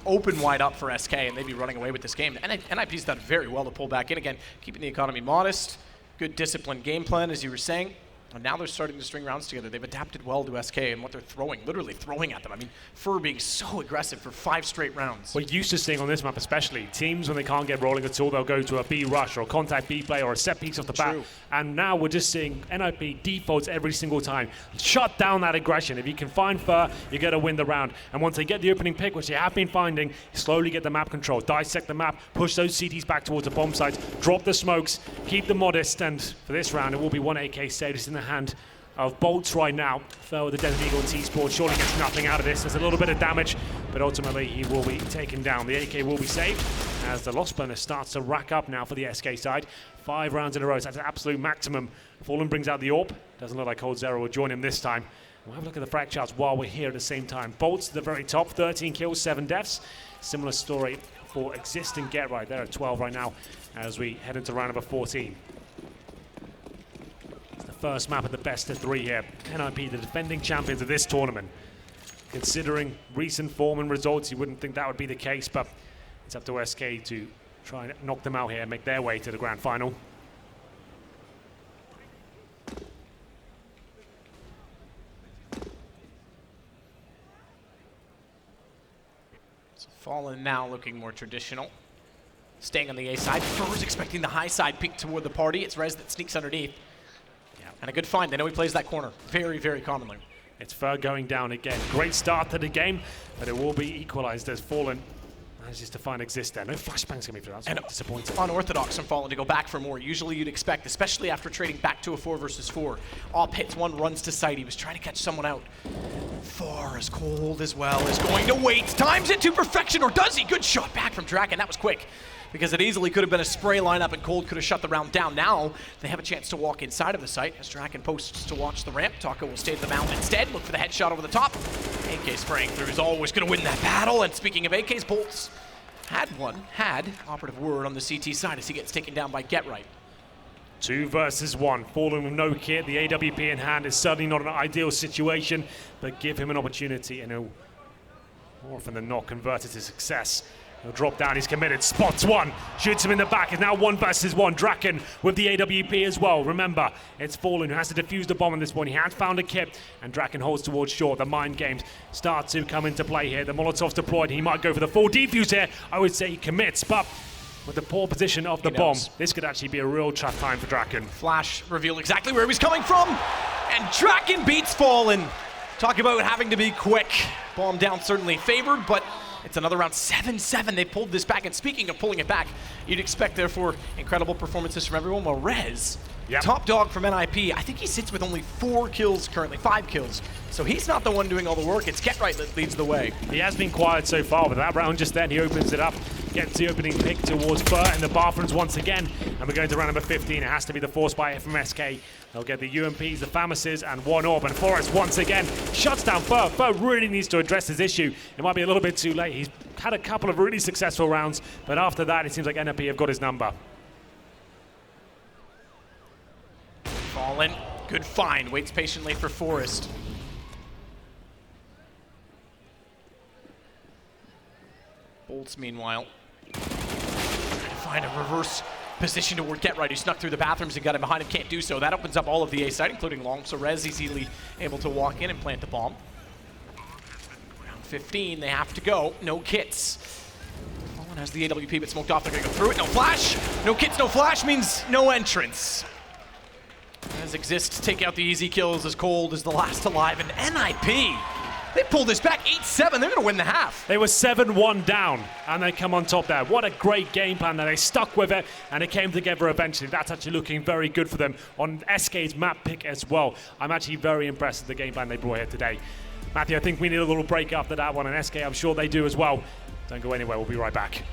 open wide up for SK and they'd be running away with this game. And NiP's done very well to pull back in again, keeping the economy modest. Good disciplined game plan, as you were saying. And now they're starting to string rounds together. They've adapted well to SK and what they're throwing, literally throwing at them. I mean, Fur being so aggressive for 5 straight rounds. We're used to seeing on this map especially, teams when they can't get rolling at all, they'll go to a B rush or a contact B play or a set piece off the bat. And now we're just seeing NiP defaults every single time. Shut down that aggression. If you can find Fur, you're going to win the round. And once they get the opening pick, which they have been finding, slowly get the map control, dissect the map, push those CTs back towards the bomb sites, drop the smokes, keep them modest. And for this round, it will be 1 AK status in the hand of Bolts right now. Fell with the Desert Eagle T-Sport, surely gets nothing out of this. There's a little bit of damage, but ultimately he will be taken down. The AK will be saved as the loss bonus starts to rack up now for the SK side. 5 rounds in a row, so that's an absolute maximum. Fallen brings out the AWP. Doesn't look like Cold Zero will join him this time. We'll have a look at the frag charts while we're here at the same time. Bolts to the very top, 13 kills, 7 deaths. Similar story for existing Get Right. They're at 12 right now as we head into round number 14. First map of the best of 3 here. NiP, the defending champions of this tournament. Considering recent form and results, you wouldn't think that would be the case, but it's up to SK to try and knock them out here and make their way to the grand final. So Fallen now looking more traditional. Staying on the A side. Fur's expecting the high side peek toward the party. It's Rez that sneaks underneath. And a good find. They know he plays that corner very, very commonly. It's Fur going down again. Great start to the game, but it will be equalized as Fallen manages to find exist there. No flashbangs coming through. That's disappointing. Unorthodox from Fallen to go back for more. Usually you'd expect, especially after trading back to a 4 versus 4. Op hits one, runs to site. He was trying to catch someone out. Far as cold as well is going to wait. Times it to perfection, or does he? Good shot back from Draken. That was quick, because it easily could have been a spray lineup and Cold could have shut the round down. Now they have a chance to walk inside of the site as Draken posts to watch the ramp. Taco will stay to the mound instead. Look for the headshot over the top. AK spraying through is always going to win that battle. And speaking of AKs, Bolts had operative word on the CT side as he gets taken down by Get Right. 2 versus 1. Fallen with no kit. The AWP in hand is certainly not an ideal situation, but give him an opportunity and he'll more often than not convert it to success. He'll drop down, he's committed, spots one, shoots him in the back. It's now 1 versus 1. Draken with the AWP as well. Remember, it's Fallen who has to defuse the bomb on this point. He has found a kit, and Draken holds towards shore. The mind games start to come into play here. The Molotov's deployed. He might go for the full defuse here. I would say he commits, but with the poor position of the bomb, this could actually be a real tough time for Draken. Flash revealed exactly where he was coming from, and Draken beats Fallen. Talk about having to be quick. Bomb down certainly favored, but it's another round. 7-7. They pulled this back, and speaking of pulling it back, you'd expect, therefore, incredible performances from everyone. Well, Rez, top dog from NiP, I think he sits with only 4 kills currently, 5 kills. So he's not the one doing all the work. It's Get Right that leads the way. He has been quiet so far, but that round just then, he opens it up, gets the opening pick towards Fur in the bathrooms once again. And we're going to round number 15. It has to be the force buy from SK. They'll get the UMPs, the Famases, and 1 AWP. And Forest once again shuts down Fur. Fur really needs to address his issue. It might be a little bit too late. He's had a couple of really successful rounds, but after that, it seems like NiP have got his number. Fallen, good find. Waits patiently for Forest. Bolts, meanwhile, trying to find a reverse position toward Get Right, who snuck through the bathrooms and got him behind him. Can't do so. That opens up all of the A side, including long. So Rez easily able to walk in and plant the bomb. Round 15, they have to go. No kits. Fallen has the AWP, but smoked off. They're going to go through it. No flash. No kits, no flash means no entrance. As exists, take out the easy kills as Cold is the last alive. And NiP, they pulled this back 8-7. They're going to win the half. They were 7-1 down, and they come on top there. What a great game plan there. They stuck with it, and it came together eventually. That's actually looking very good for them on SK's map pick as well. I'm actually very impressed with the game plan they brought here today. Matthew, I think we need a little break after that one, and SK, I'm sure they do as well. Don't go anywhere. We'll be right back.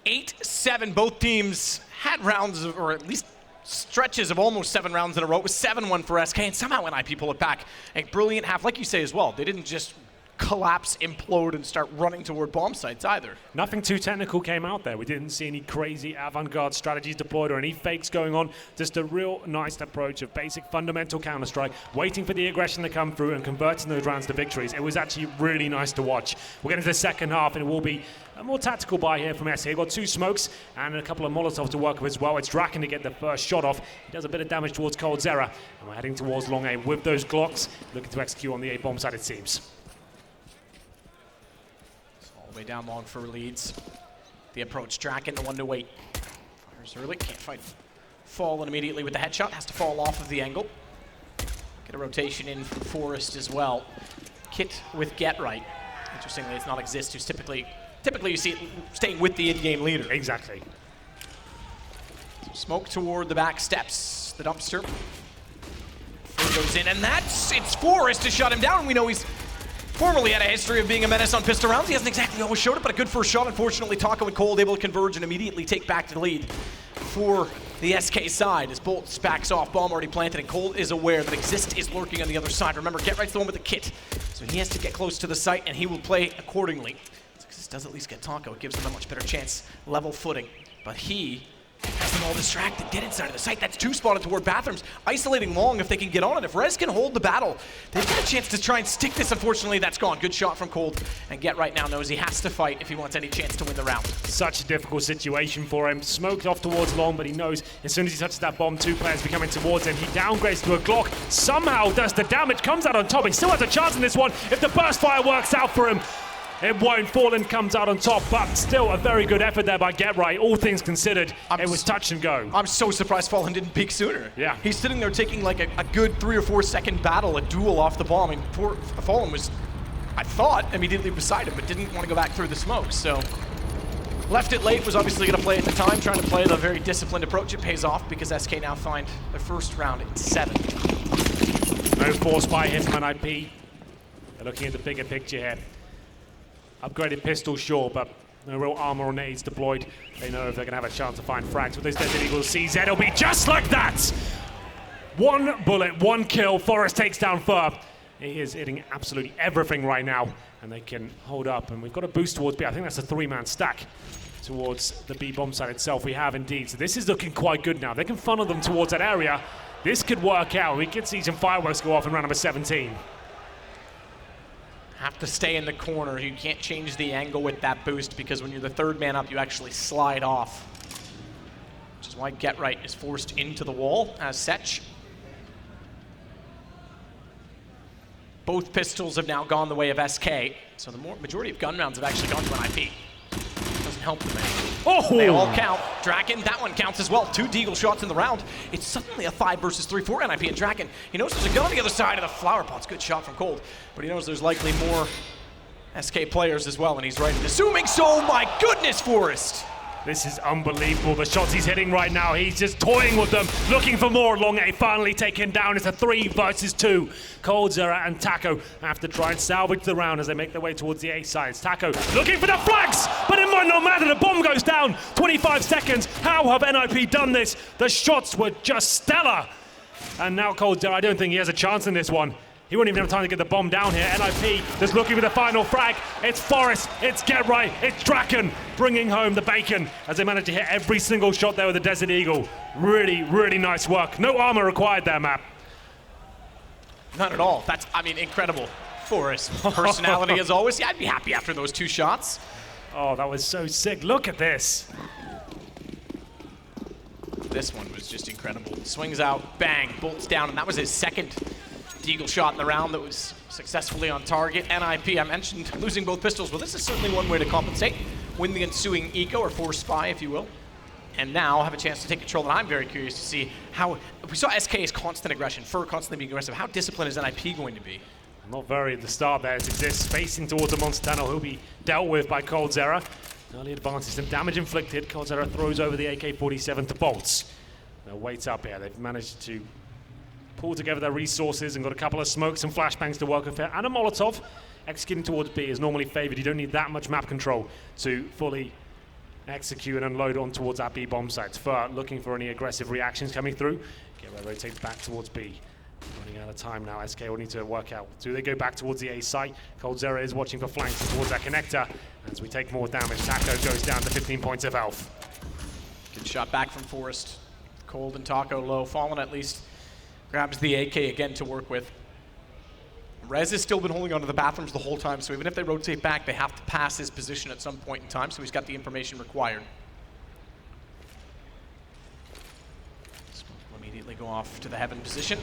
8-7. Both teams had rounds, or at least stretches of almost 7 rounds in a row. It was 7-1 for SK, and somehow NiP pulled it back. A brilliant half, like you say as well. They didn't just collapse, implode, and start running toward bomb sites either. Nothing too technical came out there. We didn't see any crazy avant-garde strategies deployed or any fakes going on. Just a real nice approach of basic fundamental Counter-Strike, waiting for the aggression to come through and converting those rounds to victories. It was actually really nice to watch. We're getting to the second half, and it will be a more tactical buy here from SK. Got 2 smokes and a couple of Molotovs to work with as well. It's Draken to get the first shot off. He does a bit of damage towards Cold Zera, and we're heading towards long aim with those Glocks, looking to execute on the A-bomb side, it seems. All the way down long for leads. The approach, Draken, the one to wait. Fires early, can't fight. Fallen immediately with the headshot, has to fall off of the angle. Get a rotation in from Forest as well. Kit with Get Right. Interestingly, it's not Exist, who's typically you see it staying with the in-game leader. Exactly. So smoke toward the back steps. The dumpster goes in, and it's Forest to shut him down. We know he's formerly had a history of being a menace on pistol rounds. He hasn't exactly always showed it, but a good first shot. Unfortunately, Taco and Cold able to converge and immediately take back the lead for the SK side as Bolts backs off. Bomb already planted, and Cold is aware that Exist is lurking on the other side. Remember, Get Right's the one with the kit, so he has to get close to the site, and he will play accordingly. Exist does at least get Taco. It gives them a much better chance. Level footing, but he has them all distracted. Get inside of the site. That's 2 spotted toward bathrooms. Isolating long if they can get on it. If Rez can hold the battle, they've got a chance to try and stick this. Unfortunately, that's gone. Good shot from Cold. And Get Right now knows he has to fight if he wants any chance to win the round. Such a difficult situation for him. Smoked off towards long, but he knows as soon as he touches that bomb, 2 players be coming towards him. He downgrades to a Glock. Somehow does the damage. Comes out on top. He still has a chance in this one. If the burst fire works out for him, it won't. Fallen comes out on top, but still a very good effort there by Get Right. All things considered, it was touch and go. I'm so surprised Fallen didn't peek sooner. Yeah. He's sitting there taking like a good 3 or 4 second battle, a duel off the bomb. I mean, Fallen was, I thought, immediately beside him, but didn't want to go back through the smoke. So left it late, was obviously going to play at the time, trying to play the very disciplined approach. It pays off because SK now find their first round at 7. No force by him from NiP. They're looking at the bigger picture here. Upgraded pistol, sure, but no real armor or nades deployed. They know if they're going to have a chance to find frags with this Desert Eagle CZ, it'll be just like that! One bullet, one kill. Forrest takes down Fur. He is hitting absolutely everything right now, and they can hold up. And we've got a boost towards B. I think that's a 3-man stack towards the B bomb site itself. We have indeed. So this is looking quite good now. They can funnel them towards that area. This could work out. We could see some fireworks go off in round number 17. Have to stay in the corner. You can't change the angle with that boost because when you're the third man up, you actually slide off. Which is why Get Right is forced into the wall as Setch. Both pistols have now gone the way of SK, so the majority of gun rounds have actually gone to NiP. Doesn't help them any. Oh! They all count. Draken, that one counts as well. 2 Deagle shots in the round. It's suddenly a 5 versus 3 for NiP and Draken. He knows there's a gun on the other side of the flower pots. Good shot from Cold, but he knows there's likely more SK players as well, and he's right in assuming so. My goodness, Forrest! This is unbelievable, the shots he's hitting right now. He's just toying with them, looking for more. Long A finally taken down. It's a 3 versus 2. coldzera and Taco have to try and salvage the round as they make their way towards the A side. Taco looking for the flags, but it might not matter. The bomb goes down. 25 seconds. How have NiP done this? The shots were just stellar. And now coldzera, I don't think he has a chance in this one. He won't even have time to get the bomb down here. NiP just looking for the final frag. It's Forrest, it's Get Right, it's Draken bringing home the bacon as they manage to hit every single shot there with the Desert Eagle. Really, really nice work. No armor required there, Matt. Not at all. That's, I mean, incredible. Forrest, personality as always. Yeah, I'd be happy after those 2 shots. Oh, that was so sick. Look at this. This one was just incredible. Swings out, bang, bolts down, and that was his second Deagle shot in the round that was successfully on target. NiP, I mentioned losing both pistols. Well, this is certainly one way to compensate. Win the ensuing eco, or force spy, if you will. And now have a chance to take control. And I'm very curious to see how, we saw SK's constant aggression, Fur constantly being aggressive. How disciplined is NiP going to be? Not very at the start there as exists. Facing towards the monster tunnel, he'll be dealt with by coldzera. Early advantage, some damage inflicted. coldzera throws over the AK-47 to bolts. They'll wait up here. They've managed to pull together their resources and got a couple of smokes and flashbangs to work with here, and a Molotov. Executing towards B is normally favored. You don't need that much map control to fully execute and unload on towards that B bomb site. Fur looking for any aggressive reactions coming through. Get rotates back towards B. Running out of time now. SK will need to work out. Do they go back towards the A site? coldzera is watching for flanks towards that connector. As we take more damage, Taco goes down to 15 points of health. Good shot back from Forrest. Cold and Taco low. Fallen at least grabs the AK again to work with. Rez has still been holding onto the bathrooms the whole time, so even if they rotate back, they have to pass his position at some point in time, so he's got the information required. So we'll immediately go off to the heaven position.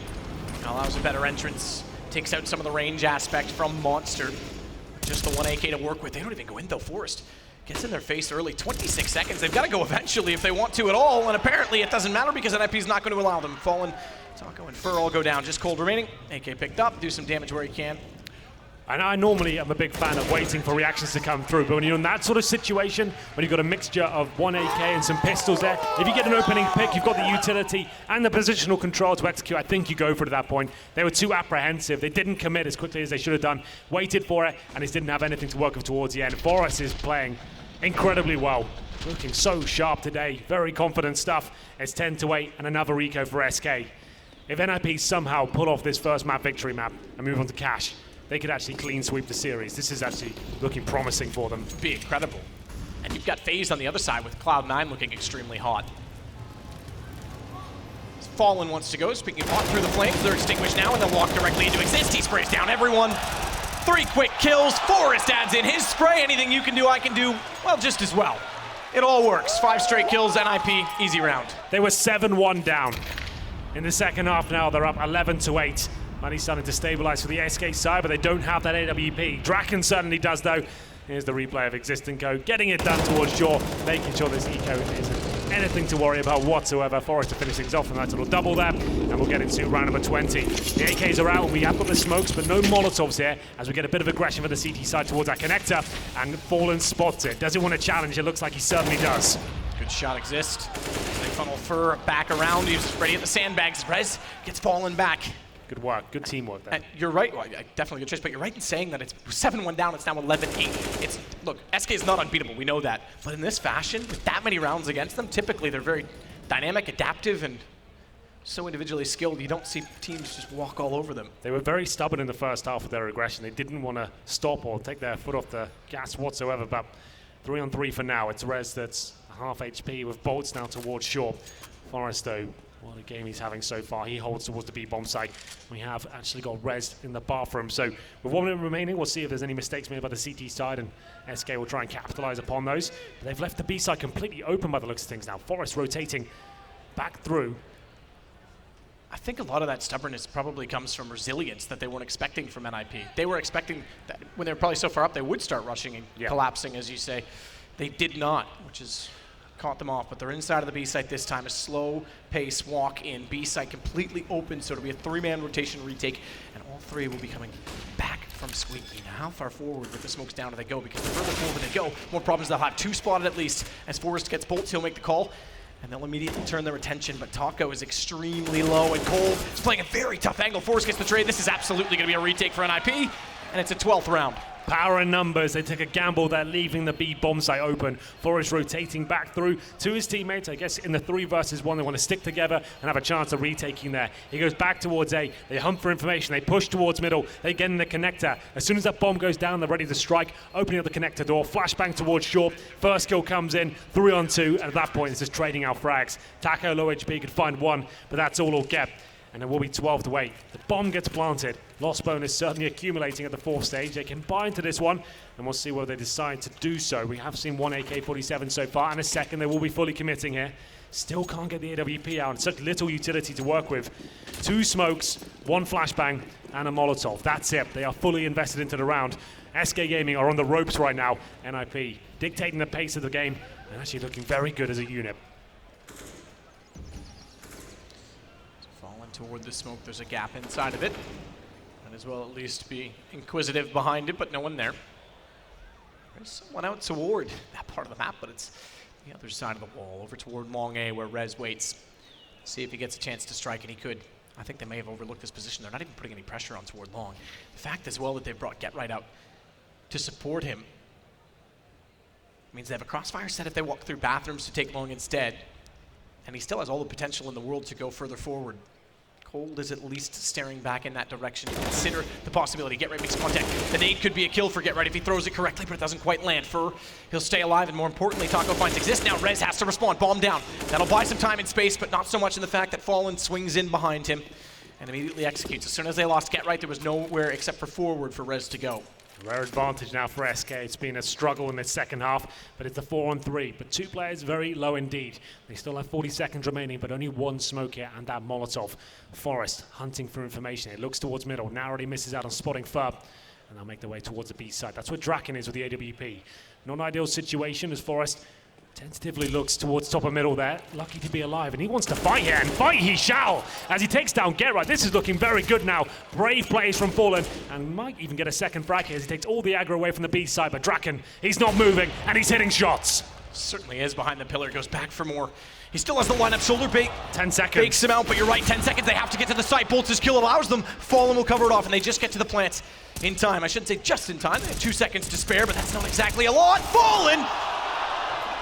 Allows a better entrance, takes out some of the range aspect from Monster. Just the 1 AK to work with. They don't even go in though. Forrest gets in their face early. 26 seconds. They've got to go eventually if they want to at all, and apparently it doesn't matter because NiP's not going to allow them. Fallen, Taco, and Fur all go down. Just Cold remaining. AK picked up, do some damage where he can. And I normally am a big fan of waiting for reactions to come through, but when you're in that sort of situation, when you've got a mixture of 1 AK and some pistols there, if you get an opening pick, you've got the utility and the positional control to execute. I think you go for it at that point. They were too apprehensive. They didn't commit as quickly as they should have done, waited for it, and it didn't have anything to work with towards the end. Forrest is playing incredibly well. Looking so sharp today. Very confident stuff. It's 10-8 and another eco for SK. If NiP somehow pull off this first map victory map and move on to cash, they could actually clean sweep the series. This is actually looking promising for them. Be incredible. And you've got FaZe on the other side with Cloud9 looking extremely hot. Fallen wants to go, speaking of hot through the flames. They're extinguished now and they'll walk directly into Exist. He sprays down everyone. 3 quick kills. Forrest adds in his spray. Anything you can do, I can do, well, just as well. It all works. 5 straight kills, NiP, easy round. They were 7-1 down. In the second half now, they're up 11-8. Money's starting to stabilize for the SK side, but they don't have that AWP. Draken certainly does, though. Here's the replay of Exist and Go, getting it done towards Shore, making sure this eco isn't anything to worry about whatsoever. Forrest to finish things off, and that's a little double there, and we'll get into round number 20. The AKs are out, and we have got the smokes, but no Molotovs here, as we get a bit of aggression for the CT side towards that connector, and Fallen spots it. Does he want to challenge? It looks like he certainly does. Good shot, Exist. They funnel Fur back around. He's ready at the sandbags. Rez gets Fallen back. Good work, good teamwork there. You're right, well, definitely good choice, but you're right in saying that it's 7-1 down, it's now 11-8. It's, look, SK is not unbeatable, we know that. But in this fashion, with that many rounds against them, typically they're very dynamic, adaptive, and so individually skilled, you don't see teams just walk all over them. They were very stubborn in the first half of their aggression. They didn't want to stop or take their foot off the gas whatsoever, but 3-on-3 for now. It's Rez that's half HP with bolts now towards short. Forrest, though, what a game he's having so far. He holds towards the B-bomb site. We have actually got Rez in the bathroom. So with 1 minute remaining, we'll see if there's any mistakes made by the CT side, and SK will try and capitalize upon those. But they've left the B side completely open by the looks of things now. Forrest rotating back through. I think a lot of that stubbornness probably comes from resilience that they weren't expecting from NiP. They were expecting that when they were probably so far up, they would start rushing and collapsing, as you say. They did not, which has caught them off. But they're inside of the B site this time. A slow pace walk in. B site completely open, so it'll be a 3-man rotation retake, and all 3 will be coming back from Squeaky. Now, how far forward with the smokes down do they go? Because the further forward they go, more problems they'll have. 2 spotted at least. As Forrest gets bolts, he'll make the call, and they'll immediately turn their attention. But Taco is extremely low, and Cole is playing a very tough angle. Forrest gets the trade. This is absolutely going to be a retake for NiP, and it's a 12th round. Power and numbers. They take a gamble. They're leaving the B bomb site open. Forrest rotating back through to his teammates. I guess in the 3 versus 1, they want to stick together and have a chance of retaking there. He goes back towards A. They hunt for information. They push towards middle. They get in the connector. As soon as that bomb goes down, they're ready to strike. Opening up the connector door. Flashbang towards short. First kill comes in. 3-on-2. And at that point, it's just trading out frags. Taco, low HP, could find 1, but that's all he'll get. And it will be 12 to 8. The bomb gets planted. Loss bonus certainly accumulating at the 4th stage. They can buy into this one, and we'll see whether they decide to do so. We have seen 1 AK-47 so far, and a second they will be fully committing here. Still can't get the AWP out, and such little utility to work with. 2 smokes, 1 flashbang, and a Molotov. That's it. They are fully invested into the round. SK Gaming are on the ropes right now. NiP dictating the pace of the game, and actually looking very good as a unit. Toward the smoke, there's a gap inside of it. Might as well at least be inquisitive behind it, but no one there. There's someone out toward that part of the map, but it's the other side of the wall, over toward Long A, where Rez waits. See if he gets a chance to strike, and he could. I think they may have overlooked this position. They're not even putting any pressure on toward Long. The fact as well that they've brought Get Right out to support him means they have a crossfire set if they walk through bathrooms to take Long instead. And he still has all the potential in the world to go further forward. Cold is at least staring back in that direction. Consider the possibility. Get Right makes contact. The nade could be a kill for Get Right if he throws it correctly, but it doesn't quite land. He'll stay alive, and more importantly, Taco finds exist. Now Rez has to respond. Bomb down. That'll buy some time and space, but not so much in the fact that Fallen swings in behind him and immediately executes. As soon as they lost Get Right, there was nowhere except for forward for Rez to go. Rare advantage now for SK. It's been a struggle in the second half, but it's a 4-on-3. But 2 players very low indeed. They still have 40 seconds remaining, but only 1 smoke here, and that Molotov. Forrest hunting for information. It looks towards middle. Narrowly misses out on spotting Furb, and they'll make their way towards the B side. That's where Draken is with the AWP. Not an ideal situation as Forrest tentatively looks towards top of middle there. Lucky to be alive, and he wants to fight here, and fight he shall as he takes down Get Right. This is looking very good now. Brave plays from Fallen, and might even get a second frag here as he takes all the aggro away from the B side. But Draken, he's not moving, and he's hitting shots. Certainly is behind the pillar, goes back for more. He still has the lineup shoulder bait. 10 seconds. Fakes him out, but you're right, 10 seconds. They have to get to the site. Bolts' kill allows them. Fallen will cover it off, and they just get to the plants in time. I shouldn't say just in time. They have 2 seconds to spare, but that's not exactly a lot. Fallen!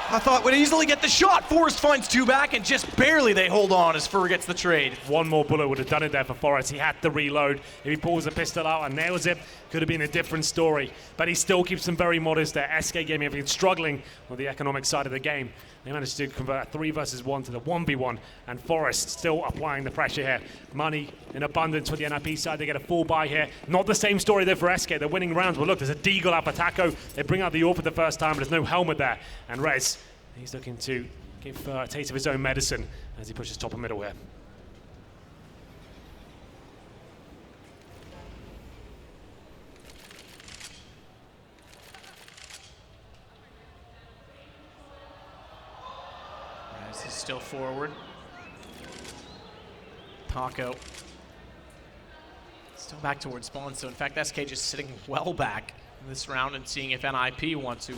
I thought would easily get the shot. Forrest finds 2 back, and just barely they hold on as Fur gets the trade. 1 more bullet would have done it there for Forrest. He had to reload. If he pulls the pistol out and nails it, could have been a different story. But he still keeps them very modest there. SK Gaming have been struggling on the economic side of the game. They managed to convert a 3 versus 1 to the 1v1, and Forrest still applying the pressure here. Money in abundance for the NiP side. They get a full buy here. Not the same story there for SK. They're winning rounds. Well, look, there's a deagle out for Taco. They bring out the AWP for the first time, but there's no helmet there. And Rez, he's looking to give a taste of his own medicine as he pushes top of middle here. Rez is still forward. Taco still back towards spawn. So in fact, SK just sitting well back in this round and seeing if NiP wants to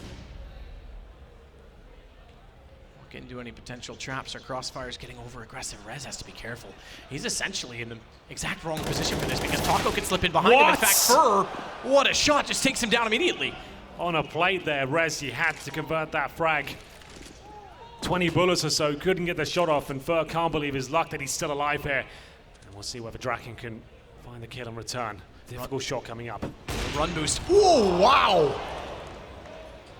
get into any potential traps or crossfires. Getting over aggressive. Rez has to be careful. He's essentially in the exact wrong position for this because Taco can slip in behind him. In fact, Fur, what a shot, just takes him down immediately. On a plate there, Rez, he had to convert that frag. 20 bullets or so, couldn't get the shot off, and Fur can't believe his luck that he's still alive here. And we'll see whether Draken can find the kill and return. Difficult shot coming up. Run boost. Oh, wow!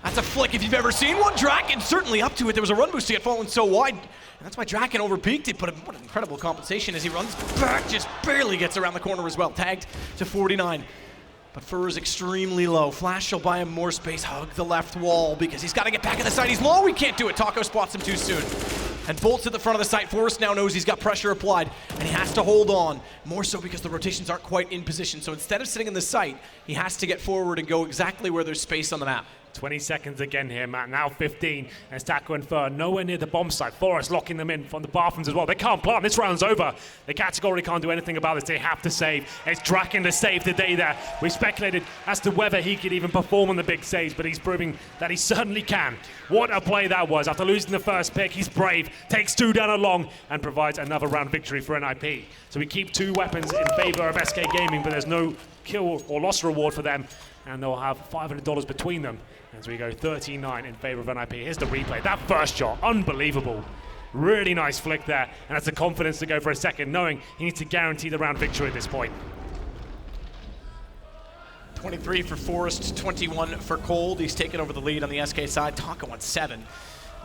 That's a flick if you've ever seen one. Draken certainly up to it. There was a run boost to get fallen so wide. And that's why Draken overpeaked it, but what an incredible compensation as he runs back, just barely gets around the corner as well. Tagged to 49. But Fur is extremely low. Flash will buy him more space. Hug the left wall because he's got to get back in the site. He's low. He can't do it. Taco spots him too soon. And bolts at the front of the site. Forrest now knows he's got pressure applied, and he has to hold on. More so because the rotations aren't quite in position. So instead of sitting in the site, he has to get forward and go exactly where there's space on the map. 20 seconds again here, Matt. Now 15 as Taco and Fur nowhere near the bomb site. Forrest locking them in from the bathrooms as well. They can't plant. This round's over. They categorically can't do anything about this. They have to save. It's Draken to save the day there. We speculated as to whether he could even perform on the big saves, but he's proving that he certainly can. What a play that was. After losing the first pick, he's brave, takes 2 down along, and provides another round victory for NiP. So we keep 2 weapons in favor of SK Gaming, but there's no kill or loss reward for them, and they'll have $500 between them as we go 13-9 in favor of NiP. Here's the replay. That first shot, unbelievable. Really nice flick there, and that's the confidence to go for a second, knowing he needs to guarantee the round victory at this point. 23 for Forrest, 21 for Cold. He's taken over the lead on the SK side. Taco on 7.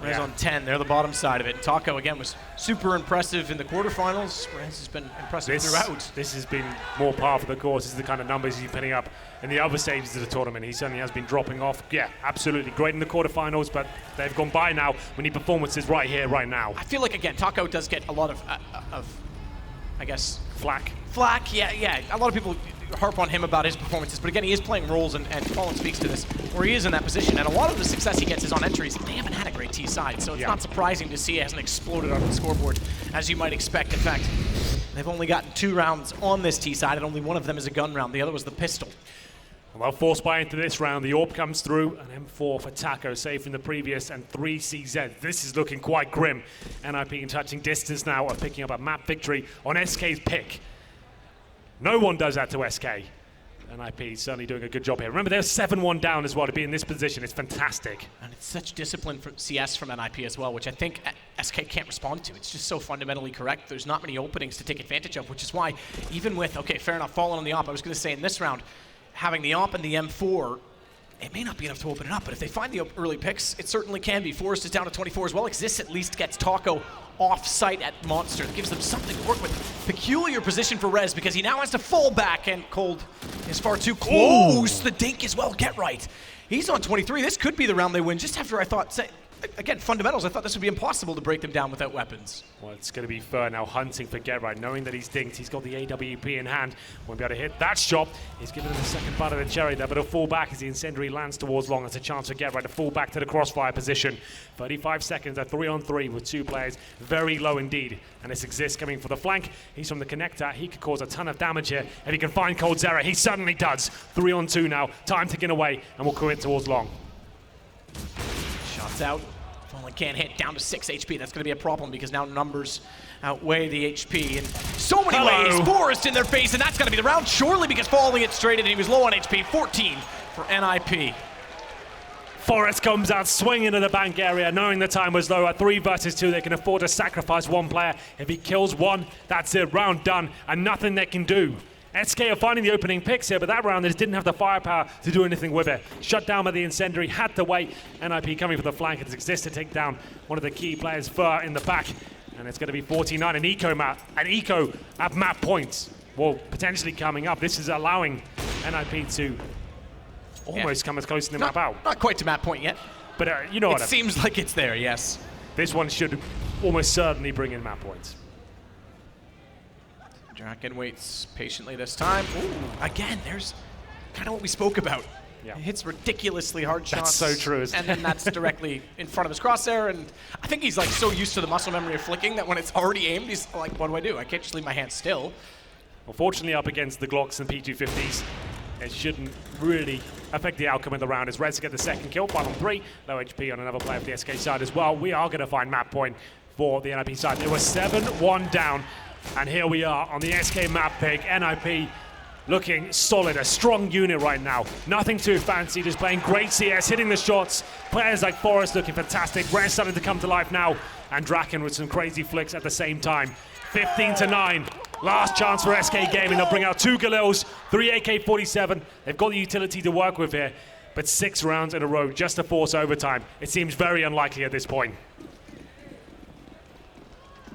Rez on 10. They're the bottom side of it. Taco, again, was super impressive in the quarterfinals. Rez has been impressive throughout. This has been more par for the course. This is the kind of numbers he's putting up in the other stages of the tournament. He certainly has been dropping off. Yeah, absolutely great in the quarterfinals, but they've gone by now. We need performances right here, right now. I feel like, again, Taco does get a lot of I guess... Flack, yeah. A lot of people harp on him about his performances, but again, he is playing roles, and Colin speaks to this, where he is in that position, and a lot of the success he gets is on entries. They haven't had a great T side, so it's not surprising to see it hasn't exploded on the scoreboard, as you might expect. In fact, they've only gotten 2 rounds on this T side, and only one of them is a gun round. The other was the pistol. Well, forced by into this round, the AWP comes through, an M4 for Taco, saved from the previous, and 3 CZ. This is looking quite grim. NiP in touching distance now of picking up a map victory on SK's pick. No one does that to SK. NiP certainly doing a good job here. Remember, they're 7-1 down as well. To be in this position, it's fantastic. And it's such discipline for CS from NiP as well, which I think SK can't respond to. It's just so fundamentally correct. There's not many openings to take advantage of, which is why, even with, okay, fair enough, falling on the AWP, I was going to say in this round, having the AWP and the M4, it may not be enough to open it up, but if they find the early picks, it certainly can be. Forrest is down to 24 as well. This at least gets Taco off-site at Monster. It gives them something to work with. Peculiar position for Rez because he now has to fall back, and Cold is far too close. The dink as well. Get right. He's on 23. This could be the round they win, just after I thought, again, fundamentals, I thought this would be impossible to break them down without weapons. Well, it's going to be Fur now hunting for Get Right, knowing that he's dinked. He's got the AWP in hand. Won't be able to hit that shot. He's giving him the second bite of the cherry there, but he'll fall back as the incendiary lands towards long. That's a chance for Get Right to fall back to the crossfire position. 35 seconds, a 3-on-3 with 2 players. Very low indeed. And this exists coming for the flank. He's from the connector. He could cause a ton of damage here if he can find Cold Zera. He certainly does. 3-on-2 now. Time ticking away, and we'll commit towards long. Shots out. Only can't hit, down to 6 HP. That's going to be a problem because now numbers outweigh the HP in so many ways. Forrest in their face, and that's going to be the round, surely, because Falling it straight in, and he was low on HP. 14 for NiP. Forrest comes out swinging to the bank area, knowing the time was low. At 3 versus 2, they can afford to sacrifice 1 player. If he kills 1, that's it, round done, and nothing they can do. SK are finding the opening picks here, but that round they just didn't have the firepower to do anything with it. Shut down by the incendiary, had to wait. NiP coming for the flank. It exists to take down one of the key players, Fur, in the back. And it's going to be 49, an eco at map points. Well, potentially coming up. This is allowing NiP to almost come as close to the map out. Not quite to map point yet. But you know what? It seems like it's there, yes. This one should almost certainly bring in map points. Draken waits patiently this time. Ooh, again, there's kind of what we spoke about. Yeah. He hits ridiculously hard shots. That's so true, isn't it? And then that's directly in front of his crosshair, and I think he's like so used to the muscle memory of flicking that when it's already aimed, he's like, what do? I can't just leave my hand still. Unfortunately, up against the Glocks and P250s, it shouldn't really affect the outcome of the round as Reds get the second kill, 5-on-3, low HP on another player for the SK side as well. We are going to find map point for the NiP side. It was 7-1 down. And here we are on the SK map pick. NiP looking solid, a strong unit right now. Nothing too fancy, just playing great CS, hitting the shots. Players like Forrest looking fantastic. Rare starting to come to life now. And Draken with some crazy flicks at the same time. 15-9. Last chance for SK Gaming. They'll bring out 2 Galils, 3 AK-47. They've got the utility to work with here. But 6 rounds in a row just to force overtime. It seems very unlikely at this point.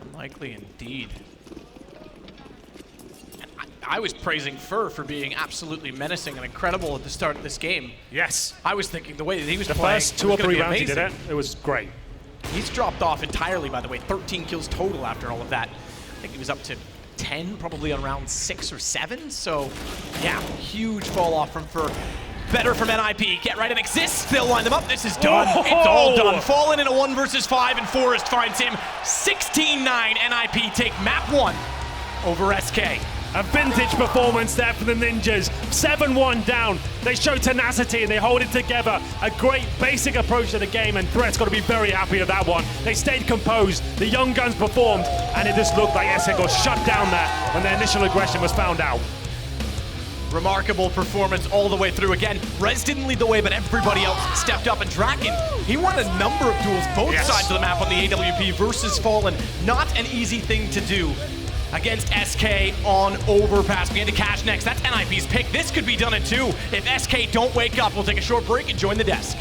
Unlikely indeed. I was praising Fur for being absolutely menacing and incredible at the start of this game. Yes. I was thinking the way that he was the playing. The first 2 or 3 rounds he did it, it was great. He's dropped off entirely, by the way. 13 kills total after all of that. I think he was up to 10, probably on round 6 or 7. So, yeah, huge fall off from Fur. Better from NiP. Get right and exist. They'll line them up. This is done. Oh! It's all done. Fallen in a 1 versus 5, and Forrest finds him. 16-9. NiP take map 1 over SK. A vintage performance there for the Ninjas. 7-1 down. They show tenacity and they hold it together. A great basic approach to the game, and Threat's got to be very happy with that one. They stayed composed. The young guns performed, and it just looked like SK got shut down there when their initial aggression was found out. Remarkable performance all the way through. Again, Rez didn't lead the way, but everybody else stepped up. And Draken, he won a number of duels, both sides of the map on the AWP versus Fallen. Not an easy thing to do against SK on Overpass. We had to cash next. That's NiP's pick. This could be done in 2. If SK don't wake up, we'll take a short break and join the desk.